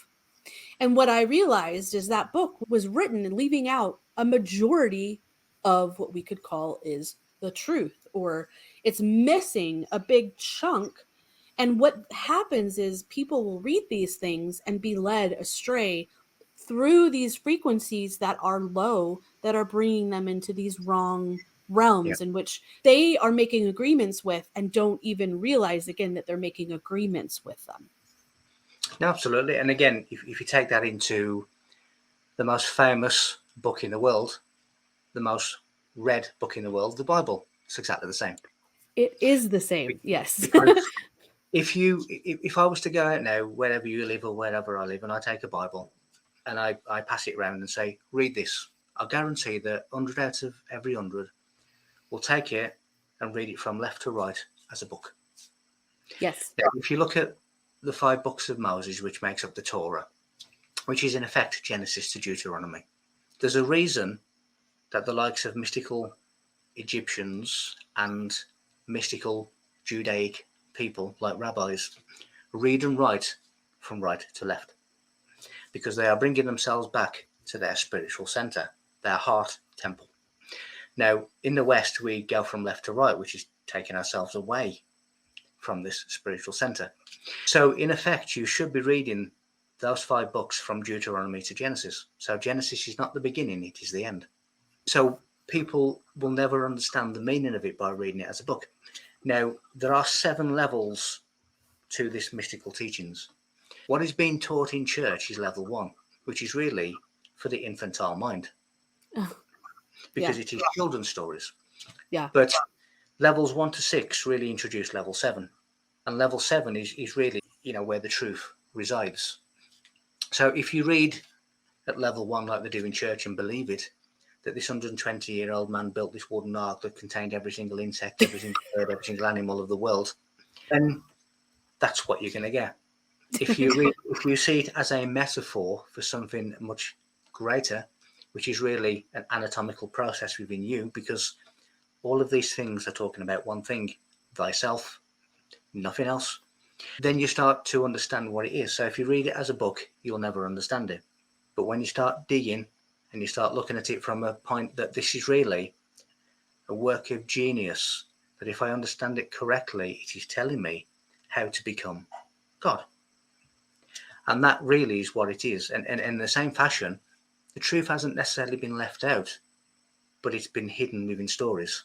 And what I realized is that book was written and leaving out a majority of what we could call is the truth, or it's missing a big chunk. And what happens is people will read these things and be led astray through these frequencies that are low, that are bringing them into these wrong realms in which they are making agreements with and don't even realize, again, that they're making agreements with them. No, absolutely. And again, if you take that into the most famous book in the world, the most read book in the world, the Bible, it's exactly the same. It is the same, yes. If I was to go out now, wherever you live or wherever I live, and I take a Bible and I pass it around and say, read this, I guarantee that 100 out of every 100 will take it and read it from left to right as a book. Yes. Now, if you look at the 5 books of Moses, which makes up the Torah, which is in effect Genesis to Deuteronomy, there's a reason that the likes of mystical Egyptians and mystical Judaic people like rabbis read and write from right to left, because they are bringing themselves back to their spiritual center, their heart temple. Now, in the West, we go from left to right, which is taking ourselves away from this spiritual center. So, in effect, you should be reading those 5 books from Deuteronomy to Genesis. So, Genesis is not the beginning, it is the end. So, people will never understand the meaning of it by reading it as a book. Now, there are 7 levels to this mystical teachings. What is being taught in church is level 1, which is really for the infantile mind, because it is children's stories. Yeah. But levels 1 to 6 really introduce level 7, and level 7 is really, where the truth resides. So if you read at level 1 like they do in church and believe it, that this 120-year-old man built this wooden ark that contained every single insect, every single bird, every single animal of the world, then that's what you're going to get. If you see it as a metaphor for something much greater, which is really an anatomical process within you, because all of these things are talking about one thing, thyself, nothing else, then you start to understand what it is. So if you read it as a book, you'll never understand it. But when you start digging and you start looking at it from a point that this is really a work of genius, that if I understand it correctly, it is telling me how to become God. And that really is what it is. And in the same fashion, the truth hasn't necessarily been left out, but it's been hidden within stories.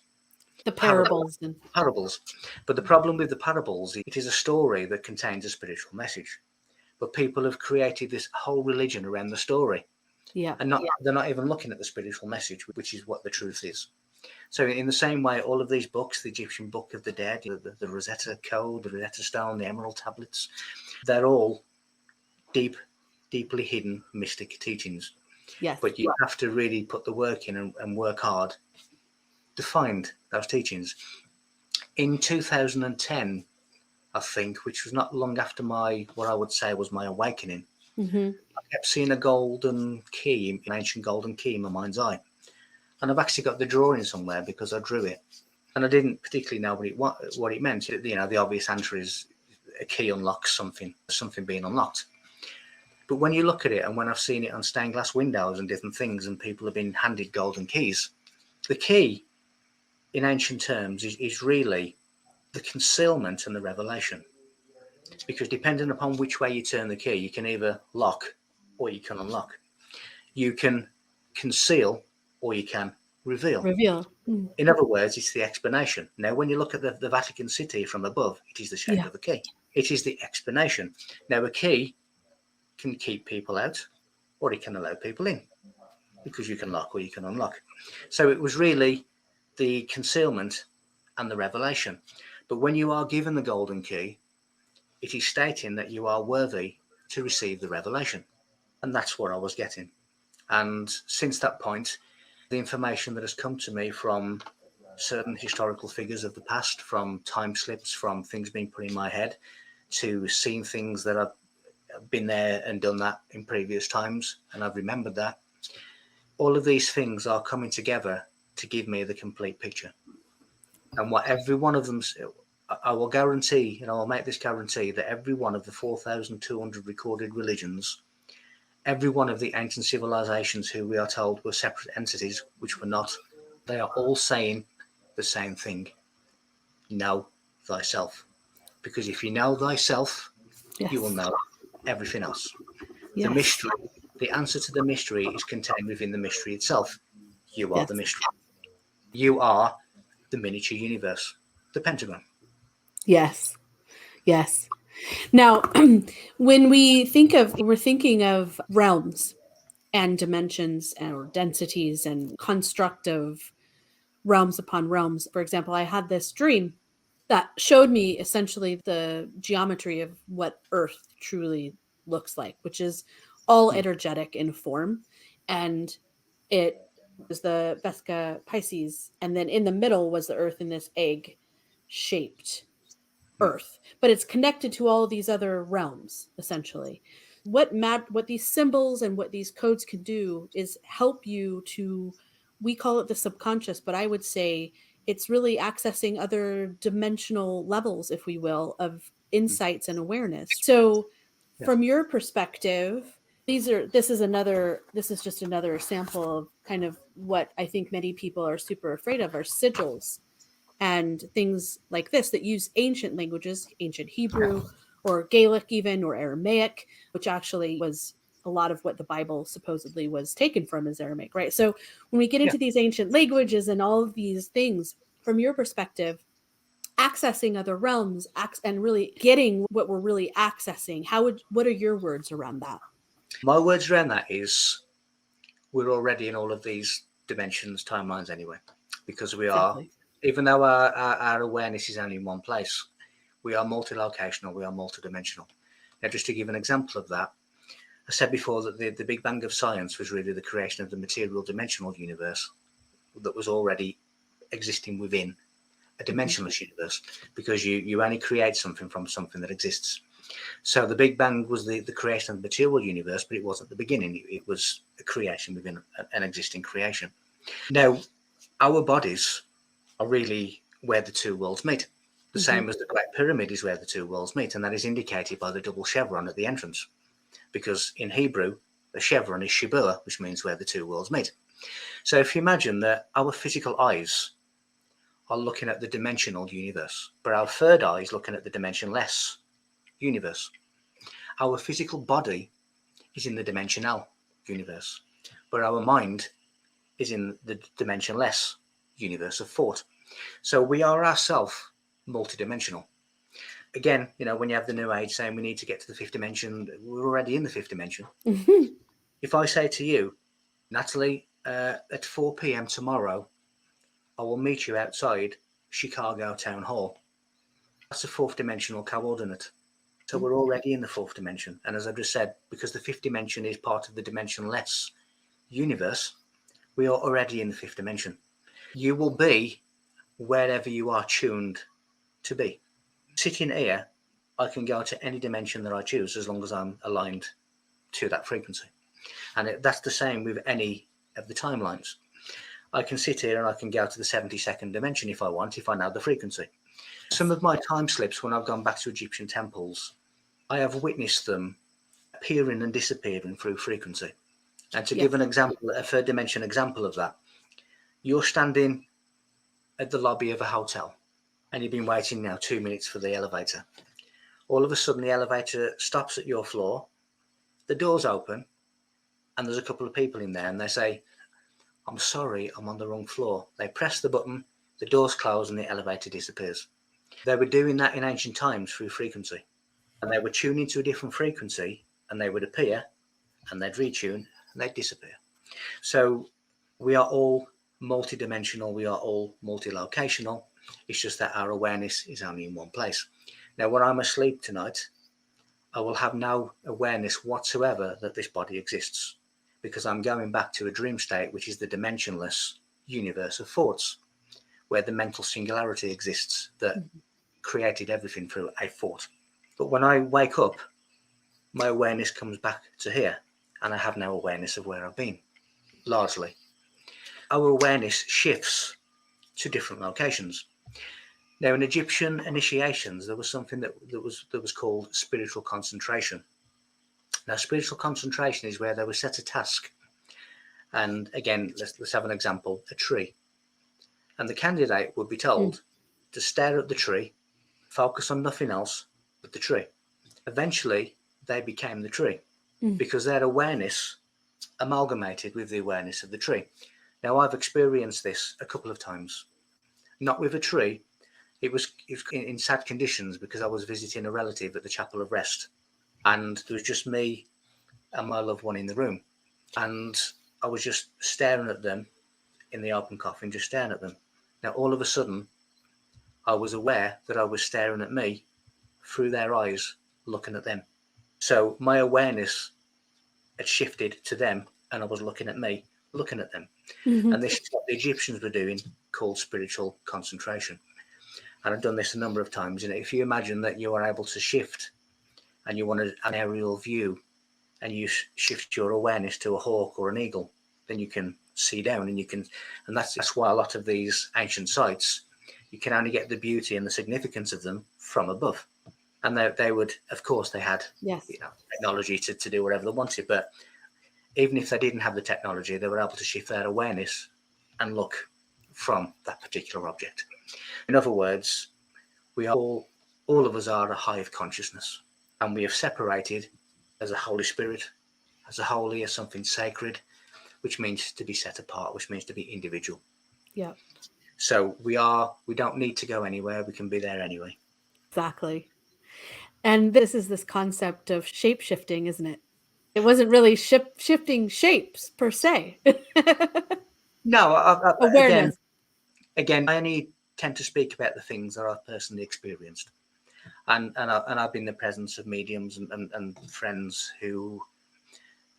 The parables. Parables. But the problem with the parables, it is a story that contains a spiritual message. but people have created this whole religion around the story. Yeah. And they're not even looking at the spiritual message, which is what the truth is. So in the same way, all of these books, the Egyptian Book of the Dead, the Rosetta Code, the Rosetta Stone, the Emerald Tablets, they're all deeply hidden mystic teachings. Yes. But you have to really put the work in and work hard to find those teachings. In 2010, I think, which was not long after what I would say was my awakening, Mm-hmm. I kept seeing a golden key, an ancient golden key in my mind's eye. And I've actually got the drawing somewhere because I drew it. And I didn't particularly know what it meant. The obvious answer is a key unlocks something being unlocked. But when you look at it, and when I've seen it on stained glass windows and different things, and people have been handed golden keys, the key, in ancient terms, is really the concealment and the revelation. Because depending upon which way you turn the key, you can either lock or you can unlock. You can conceal or you can reveal. Mm. In other words, it's the explanation. Now, when you look at the Vatican City from above, it is the shape of a key. It is the explanation. Now, a key can keep people out or it can allow people in, because you can lock or you can unlock. So it was really the concealment and the revelation. But when you are given the golden key, it is stating that you are worthy to receive the revelation. And that's what I was getting. And since that point, the information that has come to me from certain historical figures of the past, from time slips, from things being put in my head, to seeing things that I've been there and done that in previous times, and I've remembered that. All of these things are coming together to give me the complete picture. And what every one of them, I will guarantee, and I will make this guarantee, that every one of the 4,200 recorded religions, every one of the ancient civilizations who we are told were separate entities, which were not, they are all saying the same thing. Know thyself. Because if you know thyself, you will know everything else. The mystery, the answer to the mystery is contained within the mystery itself. You are the mystery. You are the miniature universe, the pentagram. Yes. Now, when we're thinking of realms and dimensions or densities and construct of realms upon realms. For example, I had this dream that showed me essentially the geometry of what Earth truly looks like, which is all energetic in form. And it was the Vesica Pisces. And then in the middle was the Earth in this egg shaped Earth. But it's connected to all of these other realms, essentially. What these symbols and what these codes can do is help you to, we call it the subconscious, but I would say it's really accessing other dimensional levels, if we will, of insights and awareness. So from your perspective, this is just another sample of kind of what I think many people are super afraid of, are sigils and things like this that use ancient languages, ancient Hebrew or Gaelic even, or Aramaic, which actually was a lot of what the Bible supposedly was taken from, is Aramaic, right? So when we get into these ancient languages and all of these things, from your perspective, accessing other realms and really getting what we're really accessing, what are your words around that? My words around that is, we're already in all of these dimensions, timelines anyway, because we are, even though our awareness is only in one place, we are multi-locational, we are multi-dimensional. Now, just to give an example of that, I said before that the Big Bang of science was really the creation of the material dimensional universe that was already existing within a dimensionless universe, because you only create something from something that exists. So the Big Bang was the creation of the material universe, but it wasn't the beginning. It was a creation within an existing creation. Now, our bodies are really where the two worlds meet. The same as the Great Pyramid is where the two worlds meet, and that is indicated by the double chevron at the entrance. Because in Hebrew, the chevron is shibur, which means where the two worlds meet. So if you imagine that our physical eyes are looking at the dimensional universe, but our third eye is looking at the dimensionless universe. Our physical body is in the dimensional universe, but our mind is in the dimensionless universe of thought. So we are ourselves multidimensional. Again, when you have the New Age saying we need to get to the fifth dimension, we're already in the fifth dimension. If I say to you, Natalie, at 4 p.m. tomorrow, I will meet you outside Chicago Town Hall. That's a fourth dimensional coordinate. So we're already in the fourth dimension. And as I've just said, because the fifth dimension is part of the dimensionless universe, we are already in the fifth dimension. You will be wherever you are tuned to be. Sitting here, I can go to any dimension that I choose as long as I'm aligned to that frequency. And that's the same with any of the timelines. I can sit here and I can go to the 72nd dimension if I want, if I know the frequency. Some of my time slips when I've gone back to Egyptian temples, I have witnessed them appearing and disappearing through frequency. And to give an example, a third dimension example of that, you're standing at the lobby of a hotel and you've been waiting now 2 minutes for the elevator. All of a sudden, the elevator stops at your floor, the doors open, and there's a couple of people in there and they say, I'm sorry, I'm on the wrong floor. They press the button, the doors close and the elevator disappears. They were doing that in ancient times through frequency. And they would tune into a different frequency and they would appear and they'd retune and they'd disappear. So we are all multidimensional, we are all multi-locational. It's just that our awareness is only in one place. Now, when I'm asleep tonight, I will have no awareness whatsoever that this body exists because I'm going back to a dream state, which is the dimensionless universe of thoughts, where the mental singularity exists that created everything through a thought. But when I wake up, my awareness comes back to here and I have no awareness of where I've been, largely. Our awareness shifts to different locations. Now, in Egyptian initiations, there was something that was called spiritual concentration. Now, spiritual concentration is where they were set a task. And again, let's have an example, a tree. And the candidate would be told to stare at the tree, focus on nothing else but the tree. Eventually, they became the tree because their awareness amalgamated with the awareness of the tree. Now, I've experienced this a couple of times, not with a tree. It was in sad conditions because I was visiting a relative at the Chapel of Rest and there was just me and my loved one in the room. And I was just staring at them in the open coffin, just staring at them. Now, all of a sudden, I was aware that I was staring at me through their eyes, looking at them. So my awareness had shifted to them and I was looking at me, looking at them. And this is what the Egyptians were doing, called spiritual concentration. And I've done this a number of times. And if you imagine that you are able to shift and you want an aerial view and you shift your awareness to a hawk or an eagle, then you can see down and that's why a lot of these ancient sites, you can only get the beauty and the significance of them from above. And they would, of course, they had technology to do whatever they wanted. But even if they didn't have the technology, they were able to shift their awareness and look from that particular object. In other words, we are all of us are a hive consciousness, and we have separated as a Holy Spirit, as a holy, as something sacred, which means to be set apart, which means to be individual. Yeah. So we don't need to go anywhere. We can be there anyway. Exactly. And this is this concept of shape shifting, isn't it? It wasn't really shifting shapes per se. No, Awareness. Again, I only tend to speak about the things that I've personally experienced, and I've been in the presence of mediums and friends who,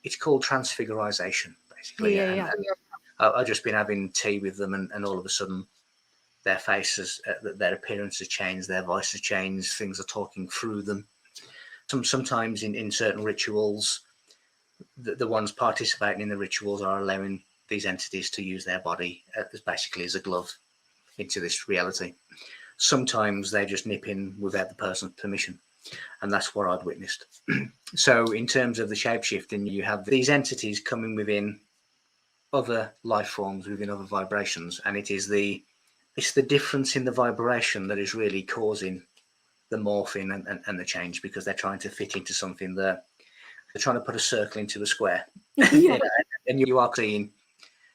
it's called transfiguration, basically. Yeah. I've just been having tea with them, and all of a sudden, their faces, their appearance has changed, their voice has changed, things are talking through them. Sometimes in certain rituals, the ones participating in the rituals are allowing these entities to use their body basically as a glove into this reality. Sometimes they just nip in without the person's permission, and that's what I'd witnessed. So in terms of the shape-shifting, you have these entities coming within other life forms, within other vibrations, and it's the difference in the vibration that is really causing the morphing and the change, because they're trying to fit into something that they're trying to put a circle into a square. Yeah. And you are seeing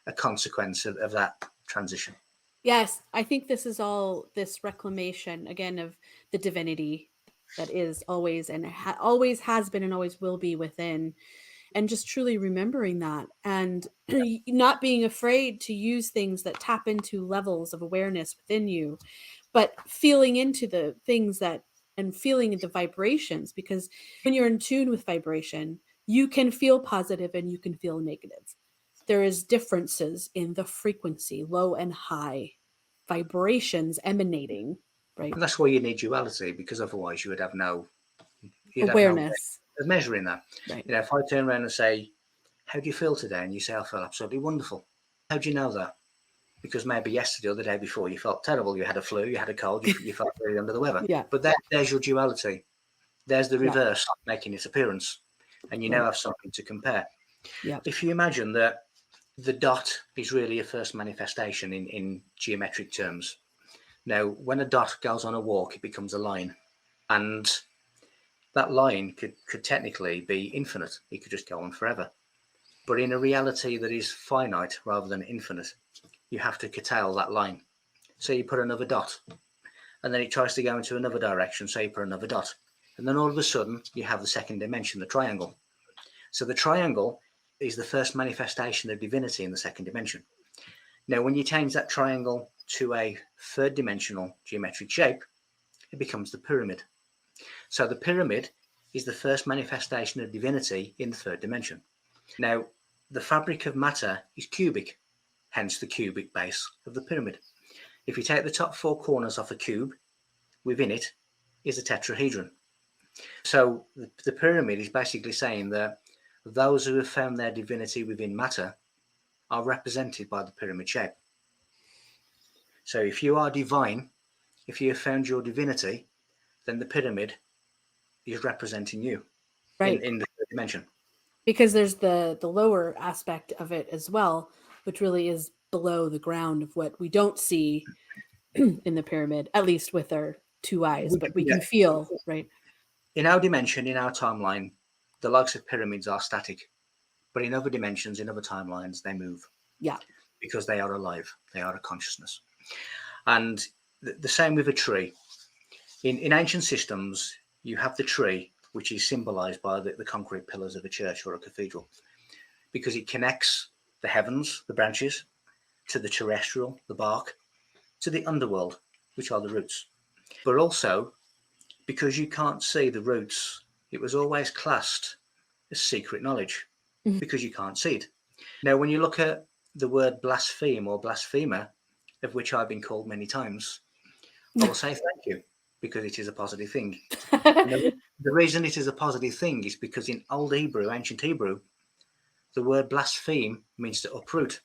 a consequence of that transition. Yes, I think this is all this reclamation again of the divinity. that is always and always has been and always will be within. And just truly remembering that, and not being afraid to use things that tap into levels of awareness within you, but feeling into the things that and feeling the vibrations, because when you're in tune with vibration, you can feel positive and you can feel negative. There is differences in the frequency, low and high vibrations emanating, right? And that's why you need duality, because otherwise you would have no Awareness. Of measuring that. Right. If I turn around and say, how do you feel today? And you say, I feel absolutely wonderful. How do you know that? Because maybe yesterday or the day before you felt terrible. You had a flu, you had a cold, you felt really under the weather. Yeah. But there's your duality. There's the reverse making its appearance. And you now have something to compare. Yeah. If you imagine that the dot is really a first manifestation in geometric terms. Now, when a dot goes on a walk, it becomes a line. And that line could technically be infinite. It could just go on forever. But in a reality that is finite rather than infinite, you have to curtail that line. So you put another dot, and then it tries to go into another direction, so you put another dot. And then all of a sudden, you have the second dimension, the triangle. So the triangle is the first manifestation of divinity in the second dimension. Now, when you change that triangle to a third dimensional geometric shape, it becomes the pyramid. So the pyramid is the first manifestation of divinity in the third dimension. Now, the fabric of matter is cubic, hence the cubic base of the pyramid. If you take the top four corners off a cube, within it is a tetrahedron. So the pyramid is basically saying that those who have found their divinity within matter are represented by the pyramid shape. So if you are divine, if you have found your divinity, then the pyramid is representing you in the third dimension. Because there's the lower aspect of it as well, which really is below the ground of what we don't see in the pyramid, at least with our two eyes, but we can feel, right? In our dimension, in our timeline, the likes of pyramids are static. But in other dimensions, in other timelines, they move. Yeah. Because they are alive. They are a consciousness. And the same with a tree. In ancient systems, you have the tree, which is symbolized by the concrete pillars of a church or a cathedral, because it connects the heavens, the branches, to the terrestrial, the bark, to the underworld, which are the roots. But also, because you can't see the roots, it was always classed as secret knowledge, because you can't see it. Now, when you look at the word blaspheme or blasphemer, of which I've been called many times, I will say thank you, because it is a positive thing. The reason it is a positive thing is because in Old Hebrew, ancient Hebrew, the word blaspheme means to uproot.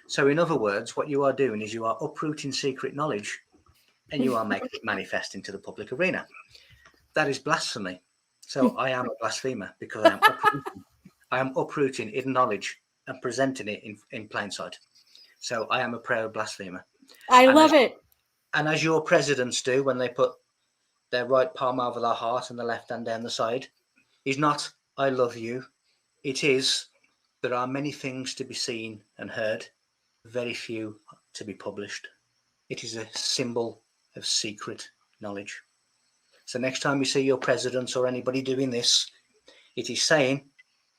So in other words, what you are doing is you are uprooting secret knowledge and you are making it manifest into the public arena. That is blasphemy. So I am a blasphemer because I am uprooting hidden knowledge and presenting it in plain sight. So I am a proud blasphemer. I love it. And as your presidents do when they put their right palm over their heart and the left hand down the side, is not, I love you. It is, there are many things to be seen and heard, very few to be published. It is a symbol of secret knowledge. So next time you see your presidents or anybody doing this, it is saying,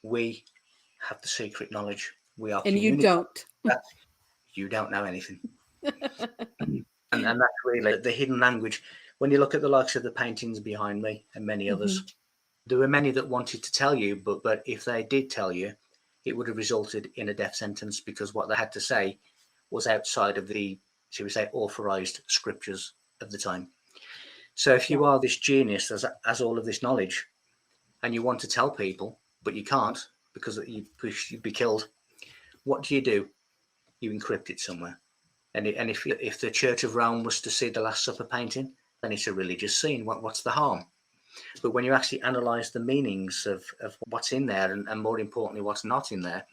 we have the secret knowledge. We are, and you don't. You don't know anything. And that's really the hidden language. When you look at the likes of the paintings behind me and many others, there were many that wanted to tell you, but if they did tell you, it would have resulted in a death sentence, because what they had to say was outside of the, shall we say, authorized scriptures of the time. So if you are this genius as all of this knowledge, and you want to tell people, but you can't because you'd be killed, what do? You encrypt it somewhere. And if the Church of Rome was to see the Last Supper painting, then it's a religious scene. What's the harm? But when you actually analyze the meanings of what's in there, and more importantly, what's not in there,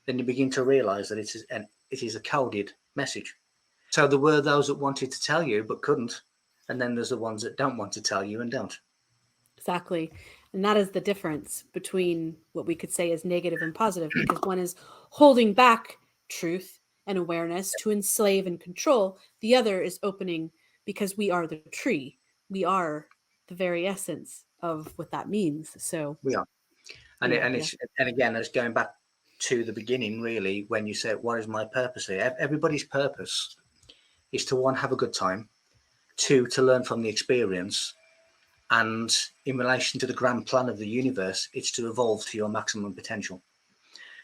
then you begin to realize that it is a coded message. So there were those that wanted to tell you but couldn't, and then there's the ones that don't want to tell you and don't. Exactly. And that is the difference between what we could say is negative and positive, because one is holding back truth and awareness to enslave and control. The other is opening, because we are the tree. We are the very essence of what that means. So We are. And again, it's going back to the beginning, really, when you say, what is my purpose here? Everybody's purpose is to, one, have a good time, two, to learn from the experience, and in relation to the grand plan of the universe, it's to evolve to your maximum potential.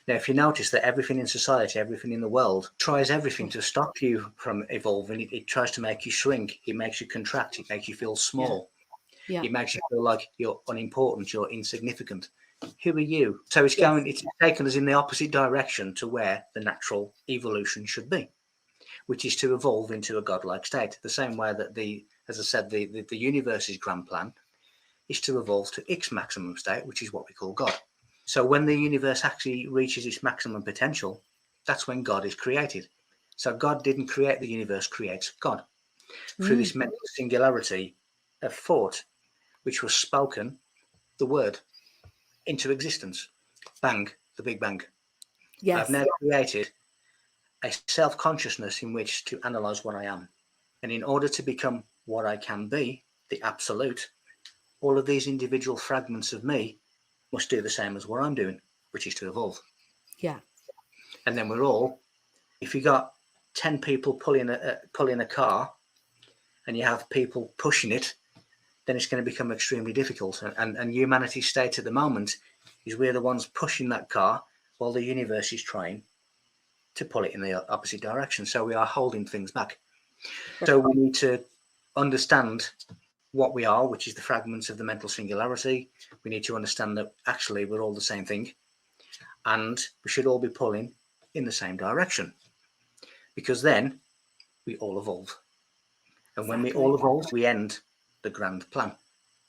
Now, if you notice that everything in society, everything in the world tries everything to stop you from evolving, it tries to make you shrink, it makes you contract, it makes you feel small. Yeah. It makes you feel like you're unimportant, you're insignificant. Who are you? So it's taken us in the opposite direction to where the natural evolution should be, which is to evolve into a godlike state. The same way that as I said, the universe's grand plan is to evolve to its maximum state, which is what we call God. So when the universe actually reaches its maximum potential, that's when God is created. So God didn't create the universe, creates God through this mental singularity of thought, which was spoken, the word, into existence. Bang, the Big Bang. Yes. I've now created a self-consciousness in which to analyze what I am. And in order to become what I can be, the absolute, all of these individual fragments of me must do the same as what I'm doing, which is to evolve. Yeah. And then we're all, if you got 10 people pulling a car and you have people pushing it, then it's going to become extremely difficult. And humanity's state at the moment is we're the ones pushing that car while the universe is trying to pull it in the opposite direction. So we are holding things back. So we need to understand what we are, which is the fragments of the mental singularity. We need to understand that actually we're all the same thing, and we should all be pulling in the same direction, because then we all evolve. And when we all evolve, we end the grand plan.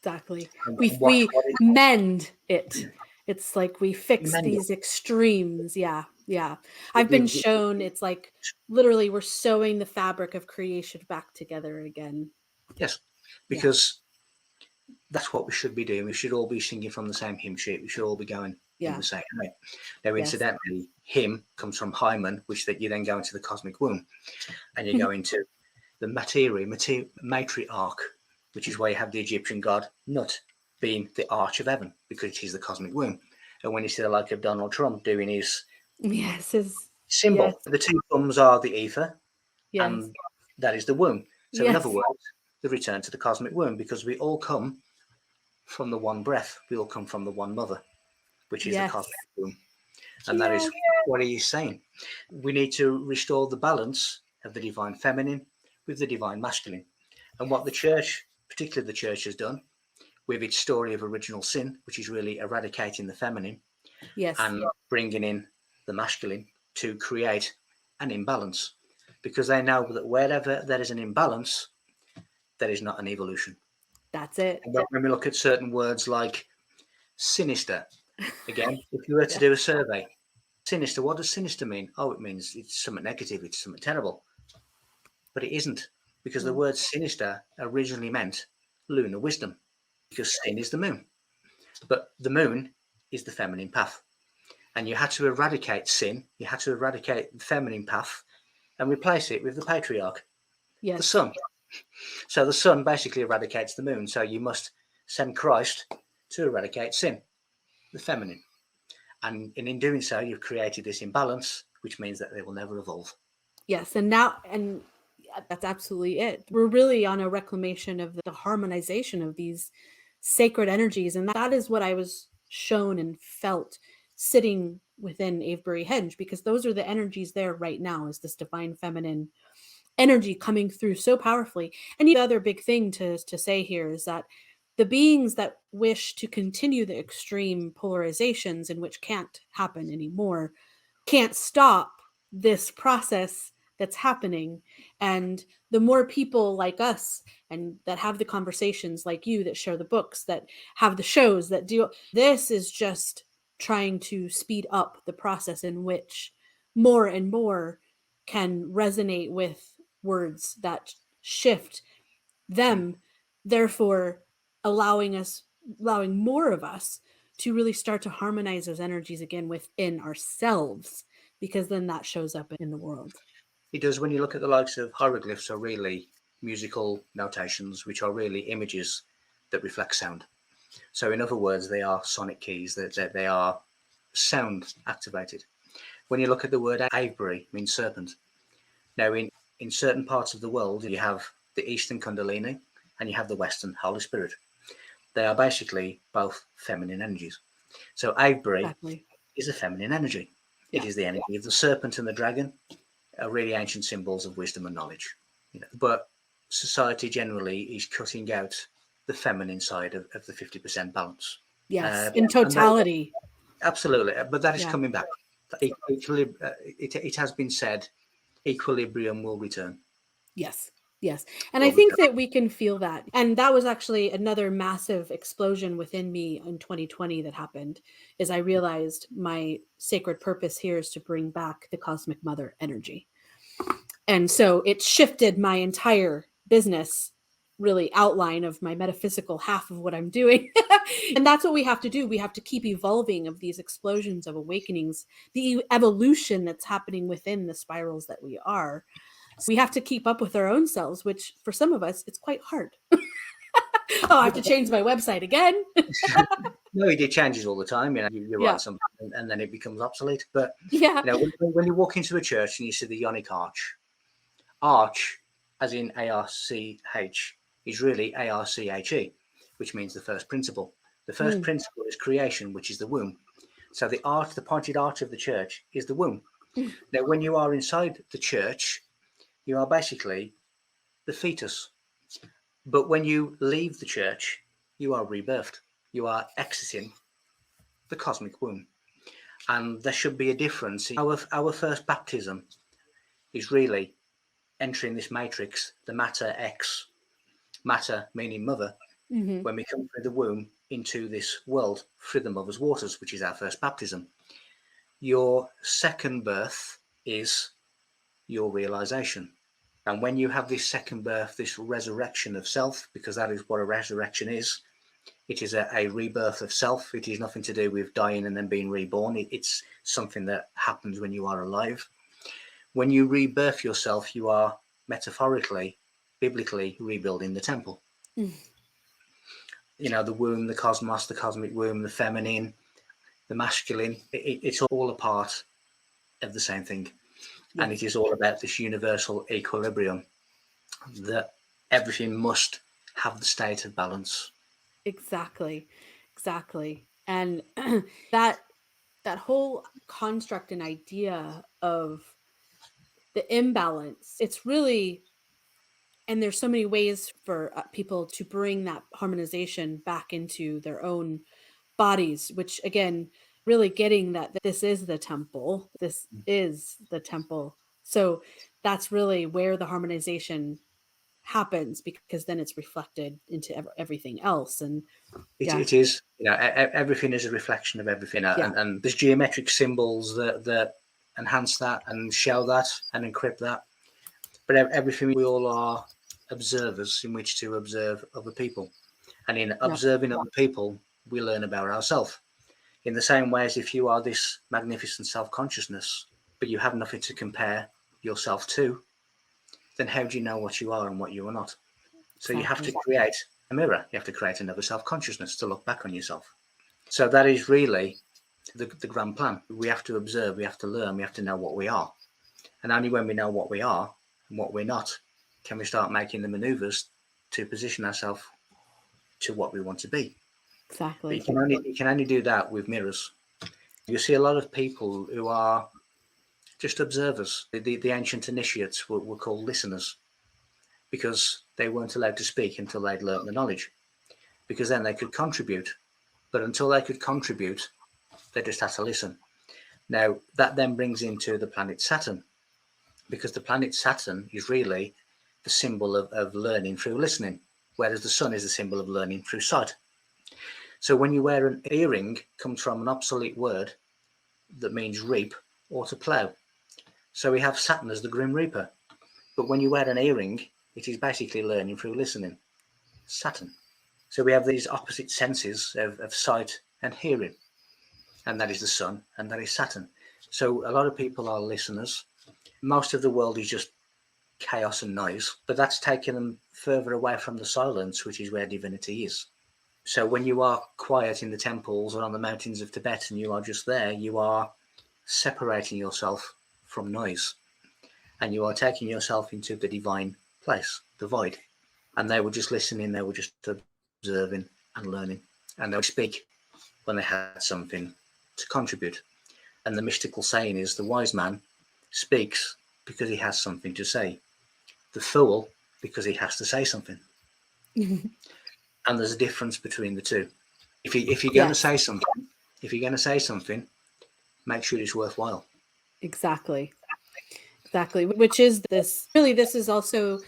Exactly. We mend it. It's like we fix these extremes. Yeah. Yeah. I've been shown it's like literally we're sewing the fabric of creation back together again. Yes, because that's what we should be doing. We should all be singing from the same hymn sheet. We should all be going in the same way. Now, incidentally, hymn comes from hymen, which that you then go into the cosmic womb, and you go into the matriarch, which is where you have the Egyptian god Nut being the arch of heaven, because it is the cosmic womb. And when you see the like of Donald Trump doing his symbol, the two thumbs are the ether, and that is the womb. So in other words, the return to the cosmic womb, because we all come from the one breath. We all come from the one mother, which is the cosmic womb. And that is what he is saying. We need to restore the balance of the divine feminine with the divine masculine. And what the church, particularly the church, has done with its story of original sin, which is really eradicating the feminine and bringing in the masculine to create an imbalance, because they know that wherever there is an imbalance, there is not an evolution. That's it. And when we look at certain words like sinister, again, if you were to do a survey, sinister, what does sinister mean? Oh, it means it's something negative, it's something terrible. But it isn't, because the word sinister originally meant lunar wisdom, because sin is the moon. But the moon is the feminine path. And you had to eradicate sin, you had to eradicate the feminine path and replace it with the patriarch, the sun. So the sun basically eradicates the moon. So you must send Christ to eradicate sin, the feminine. And in doing so, you've created this imbalance, which means that they will never evolve. Yes. And that's absolutely it. We're really on a reclamation of the harmonization of these sacred energies. And that is what I was shown and felt sitting within Avebury Henge, because those are the energies there right now, is this divine feminine energy coming through so powerfully. And the other big thing to say here is that the beings that wish to continue the extreme polarizations, in which can't happen anymore, can't stop this process that's happening. And the more people like us and that have the conversations like you, that share the books, that have the shows, that do this, is just trying to speed up the process in which more and more can resonate with words that shift them, therefore allowing more of us to really start to harmonize those energies again within ourselves, because then that shows up in the world. It does. When you look at the likes of hieroglyphs, are really musical notations, which are really images that reflect sound. So in other words, they are sonic keys, that they are sound activated. When you look at the word Avebury, means serpent. Now in certain parts of the world, you have the Eastern Kundalini and you have the Western Holy Spirit. They are basically both feminine energies. So Avebury is a feminine energy. It is the energy of the serpent and the dragon, are really ancient symbols of wisdom and knowledge. But society generally is cutting out the feminine side of the 50% balance. Yes, in totality. Absolutely. But that is coming back. It has been said, equilibrium will return. Yes. And I think that we can feel that. And that was actually another massive explosion within me in 2020 that happened, is I realized my sacred purpose here is to bring back the cosmic mother energy. And so it shifted my entire business really outline of my metaphysical half of what I'm doing. And that's what we have to do. We have to keep evolving of these explosions of awakenings, the evolution that's happening within the spirals that we are. So we have to keep up with our own selves, which for some of us, it's quite hard. I have to change my website again. No, it changes all the time. You write something and then it becomes obsolete. But when you walk into a church and you see the Ickonic arch, as in ARCH, is really ARCHE, which means the first principle. The first principle is creation, which is the womb. So the pointed arch of the church is the womb. Now, when you are inside the church, you are basically the fetus. But when you leave the church, you are rebirthed. You are exiting the cosmic womb. And there should be a difference. Our first baptism is really entering this matrix, the matter X, matter meaning mother, when we come through the womb into this world through the mother's waters, which is our first baptism. Your second birth is your realization. And when you have this second birth, this resurrection of self, because that is what a resurrection is, it is a rebirth of self. It is nothing to do with dying and then being reborn. It's something that happens when you are alive. When you rebirth yourself, you are metaphorically, biblically rebuilding the temple. The womb, the cosmos, the cosmic womb, the feminine, the masculine, it's all a part of the same thing. And it is all about this universal equilibrium that everything must have the state of balance. Exactly. And that whole construct and idea of the imbalance, it's really, and there's so many ways for people to bring that harmonization back into their own bodies, which again, really getting that this is the temple. So that's really where the harmonization happens, because then it's reflected into everything else. And it is, everything is a reflection of everything. And there's geometric symbols that enhance that and show that and encrypt that. But everything, we all are observers in which to observe other people. And in observing other people, we learn about ourselves. In the same way as if you are this magnificent self-consciousness, but you have nothing to compare yourself to, then how do you know what you are and what you are not? So you have to create a mirror. You have to create another self-consciousness to look back on yourself. So that is really the grand plan. We have to observe, we have to learn, we have to know what we are. And only when we know what we are and what we're not, can we start making the maneuvers to position ourselves to what we want to be. Exactly. But you can only do that with mirrors. You see a lot of people who are just observers. The ancient initiates were called listeners because they weren't allowed to speak until they'd learnt the knowledge, because then they could contribute. But until they could contribute, they just had to listen. Now, that then brings into the planet Saturn, because the planet Saturn is really the symbol of learning through listening, whereas the sun is the symbol of learning through sight. So when you wear an earring, comes from an obsolete word that means reap or to plough. So we have Saturn as the Grim Reaper. But when you wear an earring, it is basically learning through listening. Saturn. So we have these opposite senses of sight and hearing. And that is the sun and that is Saturn. So a lot of people are listeners. Most of the world is just chaos and noise. But that's taken them further away from the silence, which is where divinity is. So when you are quiet in the temples or on the mountains of Tibet and you are just there, you are separating yourself from noise, and you are taking yourself into the divine place, the void. And they were just listening, they were just observing and learning, and they would speak when they had something to contribute. And the mystical saying is, the wise man speaks because he has something to say, the fool because he has to say something. And there's a difference between the two. If you're going to say something, make sure it's worthwhile. Exactly. Which is this is also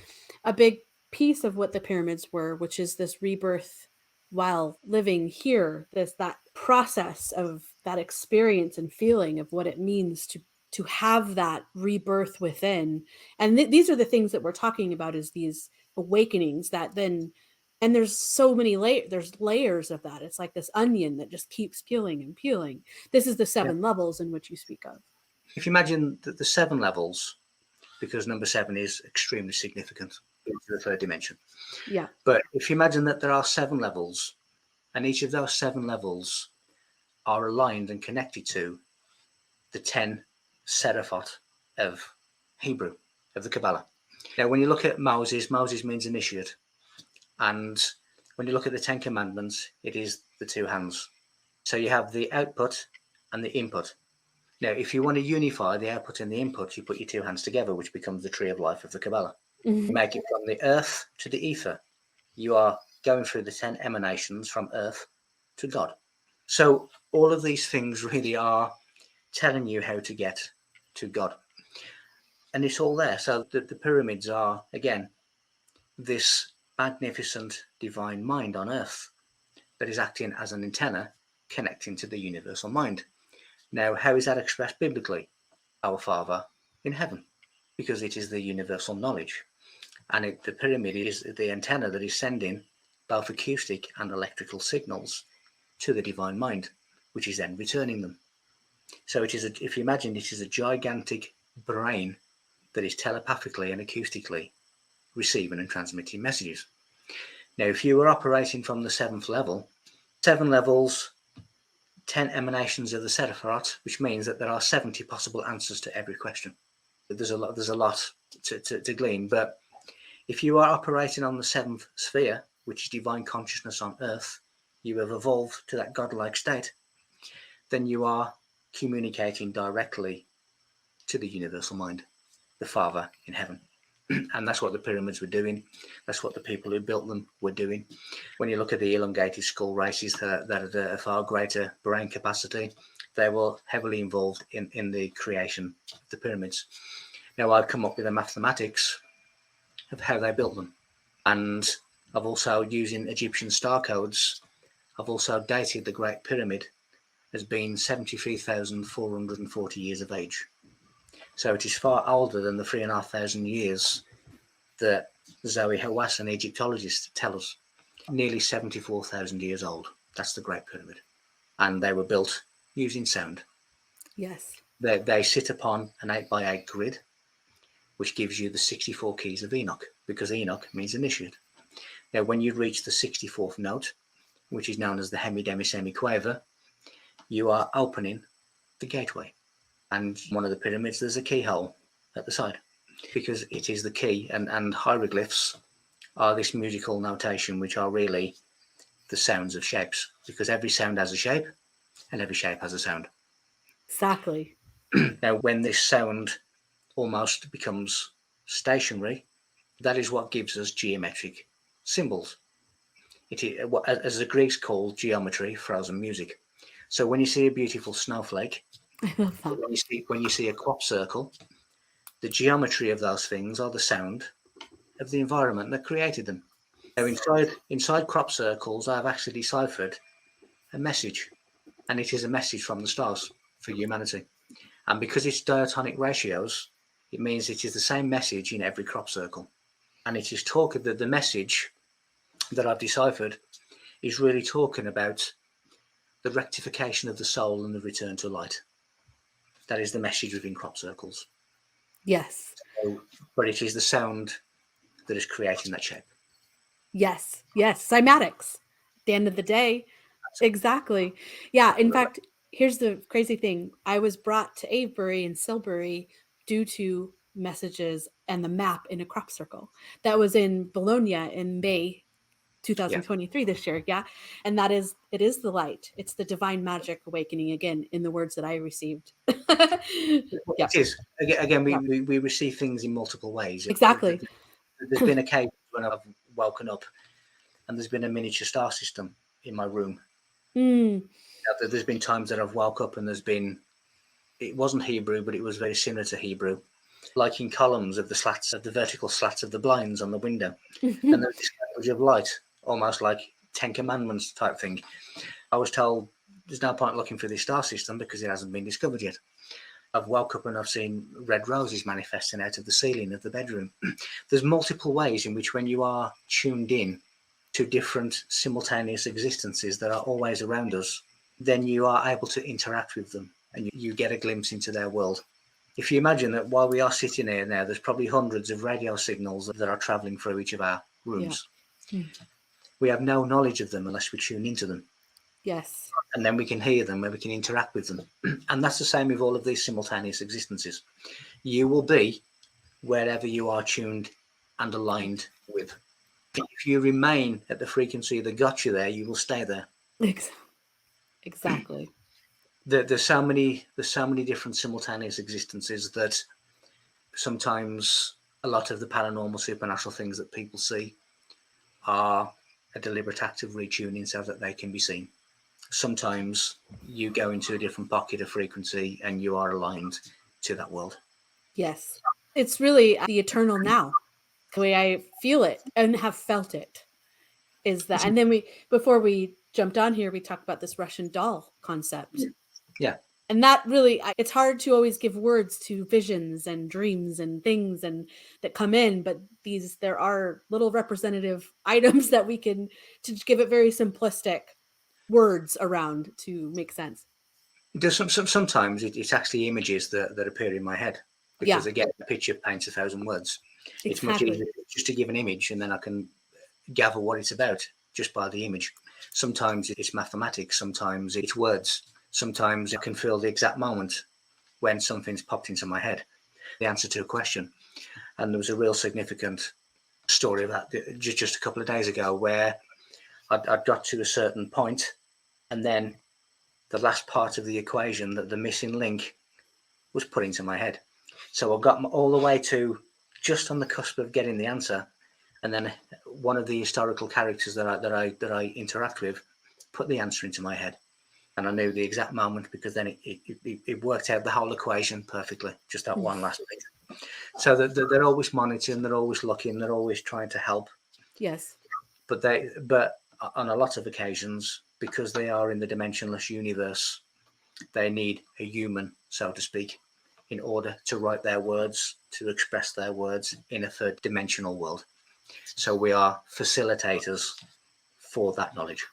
a big piece of what the pyramids were, which is this rebirth while living here, that process of that experience and feeling of what it means to have that rebirth within. And these are the things that we're talking about, is these awakenings that then, and there's so many there's layers of that. It's like this onion that just keeps peeling and peeling. This is the 7 levels in which you speak of. If you imagine that the 7 levels, because number 7 is extremely significant into the 3rd dimension. Yeah. But if you imagine that there are 7 levels, and each of those 7 levels are aligned and connected to the 10 seraphot of Hebrew, of the Kabbalah. Now, when you look at Moses means initiate. And when you look at the 10 commandments, it is the 2 hands. So you have the output and the input. Now, if you want to unify the output and the input, you put your 2 hands together, which becomes the tree of life of the Kabbalah. You make it from the earth to the ether. You are going through the 10 emanations from earth to God. So all of these things really are telling you how to get to God. And it's all there. So the pyramids are, again, this magnificent divine mind on earth that is acting as an antenna connecting to the universal mind. Now, how is that expressed biblically? Our Father in heaven, because it is the universal knowledge. And the pyramid is the antenna that is sending both acoustic and electrical signals to the divine mind, which is then returning them. So it is, if you imagine, it is a gigantic brain that is telepathically and acoustically receiving and transmitting messages. Now, if you were operating from the 7th level, 7 levels, 10 emanations of the Seraphot, which means that there are 70 possible answers to every question. There's a lot to glean, but if you are operating on the 7th sphere, which is divine consciousness on earth, you have evolved to that godlike state, then you are communicating directly to the universal mind, the Father in heaven. And that's what the pyramids were doing. That's what the people who built them were doing. When you look at the elongated skull races that had a far greater brain capacity, they were heavily involved in the creation of the pyramids. Now, I've come up with the mathematics of how they built them. And I've also, using Egyptian star codes, I've also dated the Great Pyramid as being 73,440 years of age. So it is far older than the 3,500 years that Zoe Hawass and Egyptologists tell us. Nearly 74,000 years old. That's the Great Pyramid. And they were built using sound. Yes. They sit upon an 8x8 grid, which gives you the 64 keys of Enoch, because Enoch means initiate. Now, when you reach the 64th note, which is known as the hemi-demi-semi-quaver, you are opening the gateway. And one of the pyramids, there's a keyhole at the side, because it is the key. And hieroglyphs are this musical notation, which are really the sounds of shapes, because every sound has a shape and every shape has a sound. Exactly. Now, when this sound almost becomes stationary, that is what gives us geometric symbols. It is, as the Greeks called geometry, frozen music. So when you see a beautiful snowflake, I love that. when you see a crop circle, the geometry of those things are the sound of the environment that created them. Now, inside crop circles, I've actually deciphered a message, and it is a message from the stars for humanity. And because it's diatonic ratios, it means it is the same message in every crop circle. And it is talking that the message that I've deciphered is really talking about the rectification of the soul and the return to light. That is the message within crop circles. Yes. So, but it is the sound that is creating that shape. Yes. Cymatics. the end of the day. Exactly. Yeah. In fact, here's the crazy thing. I was brought to Avebury and Silbury due to messages and the map in a crop circle that was in Bologna in May 2023 this year. Yeah. And it is the light. It's the divine magic awakening again, in the words that I received. It is. Again, Yeah. we receive things in multiple ways. Exactly. There's been occasions when I've woken up and there's been a miniature star system in my room. There's been times that I've woke up and it wasn't Hebrew, but it was very similar to Hebrew, like in columns of the vertical slats of the blinds on the window. And there's this language of light, almost like 10 Commandments type thing. I was told there's no point looking for this star system because it hasn't been discovered yet. I've woke up and I've seen red roses manifesting out of the ceiling of the bedroom. There's multiple ways in which, when you are tuned in to different simultaneous existences that are always around us, then you are able to interact with them and you get a glimpse into their world. If you imagine that while we are sitting here now, there's probably hundreds of radio signals that are traveling through each of our rooms. Yeah. We have no knowledge of them unless we tune into them. Yes. And then we can hear them and we can interact with them. And that's the same with all of these simultaneous existences. You will be wherever you are tuned and aligned with. If you remain at the frequency that got you there, you will stay there. Exactly. There's so many different simultaneous existences that sometimes a lot of the paranormal, supernatural things that people see are a deliberate act of retuning so that they can be seen. Sometimes you go into a different pocket of frequency and you are aligned to that world. Yes. It's really the eternal now. The way I feel it and have felt it is that. And then before we jumped on here, we talked about this Russian doll concept. Yeah. And that really, it's hard to always give words to visions and dreams and things that come in, but there are little representative items that we can, to give it very simplistic words around to make sense. There's sometimes it's actually images that appear in my head, because again, a picture paints 1,000 words. Exactly. It's much easier just to give an image and then I can gather what it's about just by the image. Sometimes it's mathematics, sometimes it's words, sometimes I can feel the exact moment when something's popped into my head, the answer to a question. And there was a real significant story of that just a couple of days ago, where I'd got to a certain point and then the last part of the equation, that the missing link, was put into my head. So I got all the way to just on the cusp of getting the answer, and then one of the historical characters that I interact with put the answer into my head, and I knew the exact moment, because then it worked out the whole equation perfectly. Just that one last bit. So they're always monitoring, they're always looking, they're always trying to help. Yes. But on a lot of occasions, because they are in the dimensionless universe, they need a human, so to speak, in order to write their words, to express their words in a third dimensional world. So we are facilitators for that knowledge.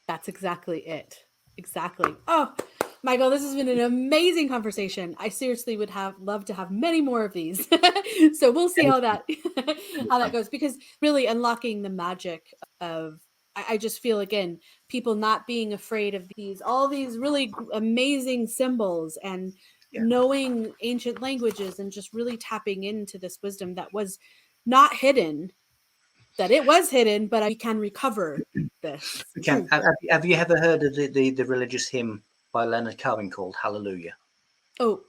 That's exactly it. Exactly. Oh, Michael, this has been an amazing conversation. I seriously would love to have many more of these. So we'll see how that goes, because really unlocking the magic of, I just feel, again, people not being afraid of all these really amazing symbols and knowing ancient languages and just really tapping into this wisdom that was not hidden, that it was hidden, but we can recover this. Okay. Have you ever heard of the religious hymn by Leonard Cohen called Hallelujah? Oh,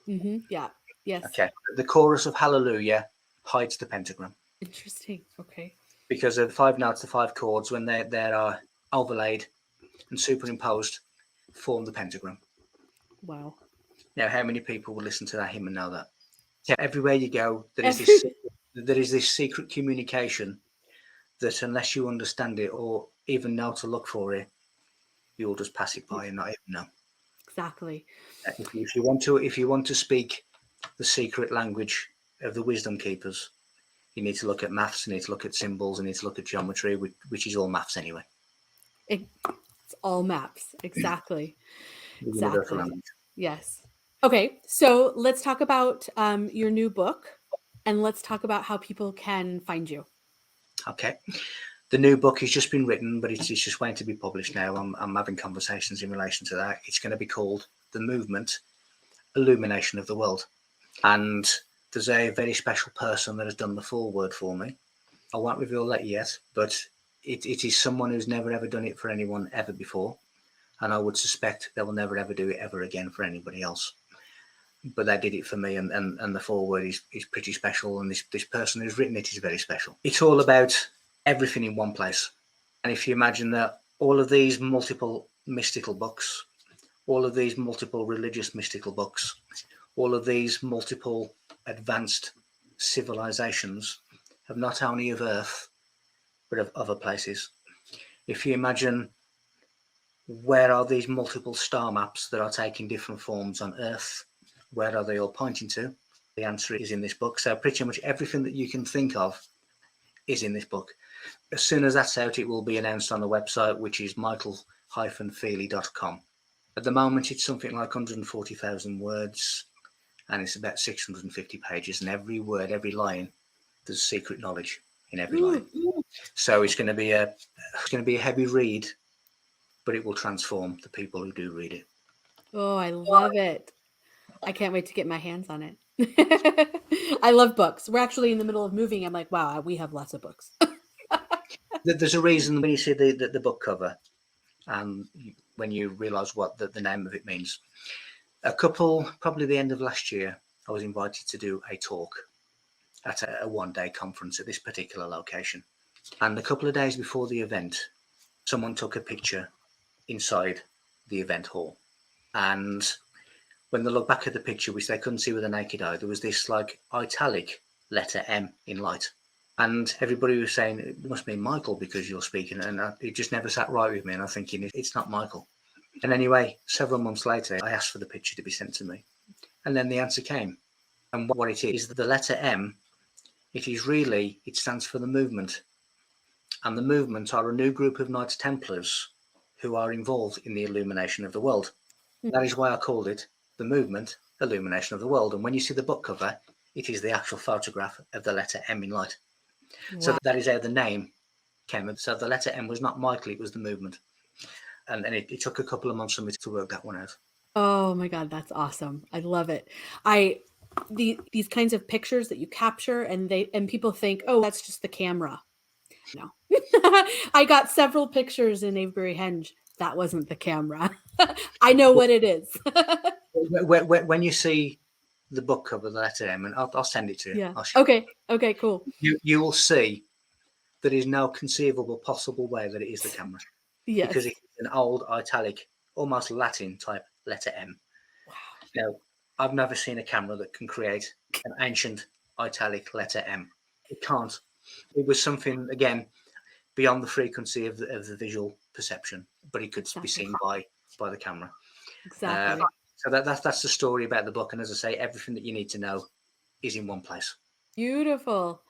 yeah. Yes. Okay. The chorus of Hallelujah hides the pentagram. Interesting. Okay. Because of 5 notes, the 5 chords, when they are overlaid and superimposed, form the pentagram. Wow. Now, how many people will listen to that hymn and know that? Yeah, everywhere you go, there is this secret communication that, unless you understand it or even know to look for it, you'll just pass it by and not even know. Exactly. If you want to speak the secret language of the wisdom keepers, you need to look at maths, you need to look at symbols, you need to look at geometry, which is all maths anyway. It's all maps. Exactly. Universal language. Yes. Okay, so let's talk about your new book, and let's talk about how people can find you. Okay. The new book has just been written, but it's just waiting to be published now. I'm having conversations in relation to that. It's going to be called The Movement, Illumination of the World. And there's a very special person that has done the foreword for me. I won't reveal that yet, but it is someone who's never ever done it for anyone ever before. And I would suspect they will never ever do it ever again for anybody else. But they did it for me, and the foreword is pretty special. And this person who's written it is very special. It's all about everything in one place. And if you imagine that all of these multiple mystical books, all of these multiple religious mystical books, all of these multiple advanced civilizations have not only of Earth, but of other places. If you imagine, where are these multiple star maps that are taking different forms on Earth? Where are they all pointing to? The answer is in this book. So pretty much everything that you can think of is in this book. As soon as that's out, it will be announced on the website, which is michael-feeley.com. At the moment, it's something like 140,000 words, and it's about 650 pages. And every word, every line, there's secret knowledge in every line. So it's going to be a heavy read, but it will transform the people who do read it. Oh, I love it. I can't wait to get my hands on it. I love books. We're actually in the middle of moving. I'm like, wow, we have lots of books. There's a reason when you see the book cover, and when you realise what the name of it means. Probably the end of last year, I was invited to do a talk at a one-day conference at this particular location. And a couple of days before the event, someone took a picture inside the event hall. And when they looked back at the picture, which they couldn't see with the naked eye, there was this like italic letter M in light. And everybody was saying, it must be Michael because you're speaking. And it just never sat right with me. And I'm thinking, it's not Michael. And anyway, several months later, I asked for the picture to be sent to me. And then the answer came. And what it is the letter M, it stands for the movement. And the movement are a new group of Knights Templars who are involved in the illumination of the world. That is why I called it The Movement, Illumination of the World. And when you see the book cover, it is the actual photograph of the letter M in light. Wow. So that is how the name came. So the letter M was not Michael, it was the movement. And it took a couple of months for me to work that one out. Oh my God, that's awesome. I love it. These kinds of pictures that you capture and people think, oh, that's just the camera. No. I got several pictures in Avebury Henge. That wasn't the camera. I know what it is. When you see the book cover, the letter M, and I'll send it to you. Yeah. Okay, cool. You will see there is no conceivable possible way that it is the camera. Yes. Because it's an old italic, almost Latin type letter M. Wow. Now, I've never seen a camera that can create an ancient italic letter M. It can't. It was something, again, beyond the frequency of the visual perception, but it could be seen by the camera. Exactly. So that's the story about the book. And as I say, everything that you need to know is in one place. Beautiful.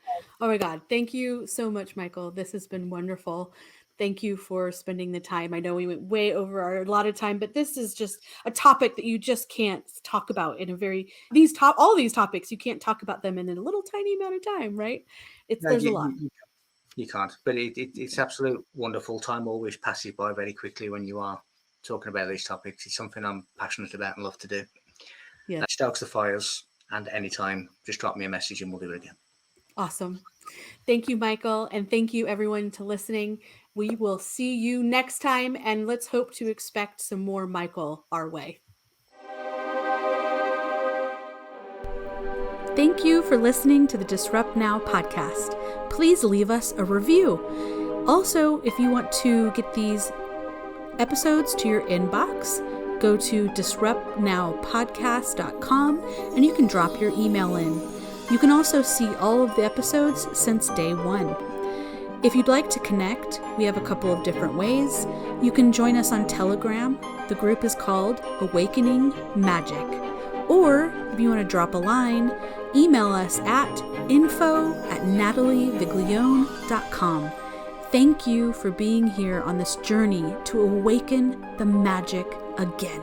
Oh my God. Thank you so much, Michael. This has been wonderful. Thank you for spending the time. I know we went way over our allotted time, but this is just a topic that you just can't talk about in all these topics. You can't talk about them in a little tiny amount of time, right? There's a lot. You can't, but it's absolute wonderful. Time always passes by very quickly when you are talking about these topics. It's something I'm passionate about and love to do. Yeah. That stokes the fires, and anytime, just drop me a message and we'll do it again. Awesome. Thank you, Michael. And thank you everyone to listening. We will see you next time, and let's hope to expect some more Michael our way. Thank you for listening to the Disrupt Now podcast. Please leave us a review. Also, if you want to get these episodes to your inbox, go to disruptnowpodcast.com and you can drop your email in. You can also see all of the episodes since day one. If you'd like to connect, we have a couple of different ways. You can join us on Telegram. The group is called Awakening Magick. Or if you want to drop a line, email us at info@natalieviglione.com. Thank you for being here on this journey to awaken the magic again.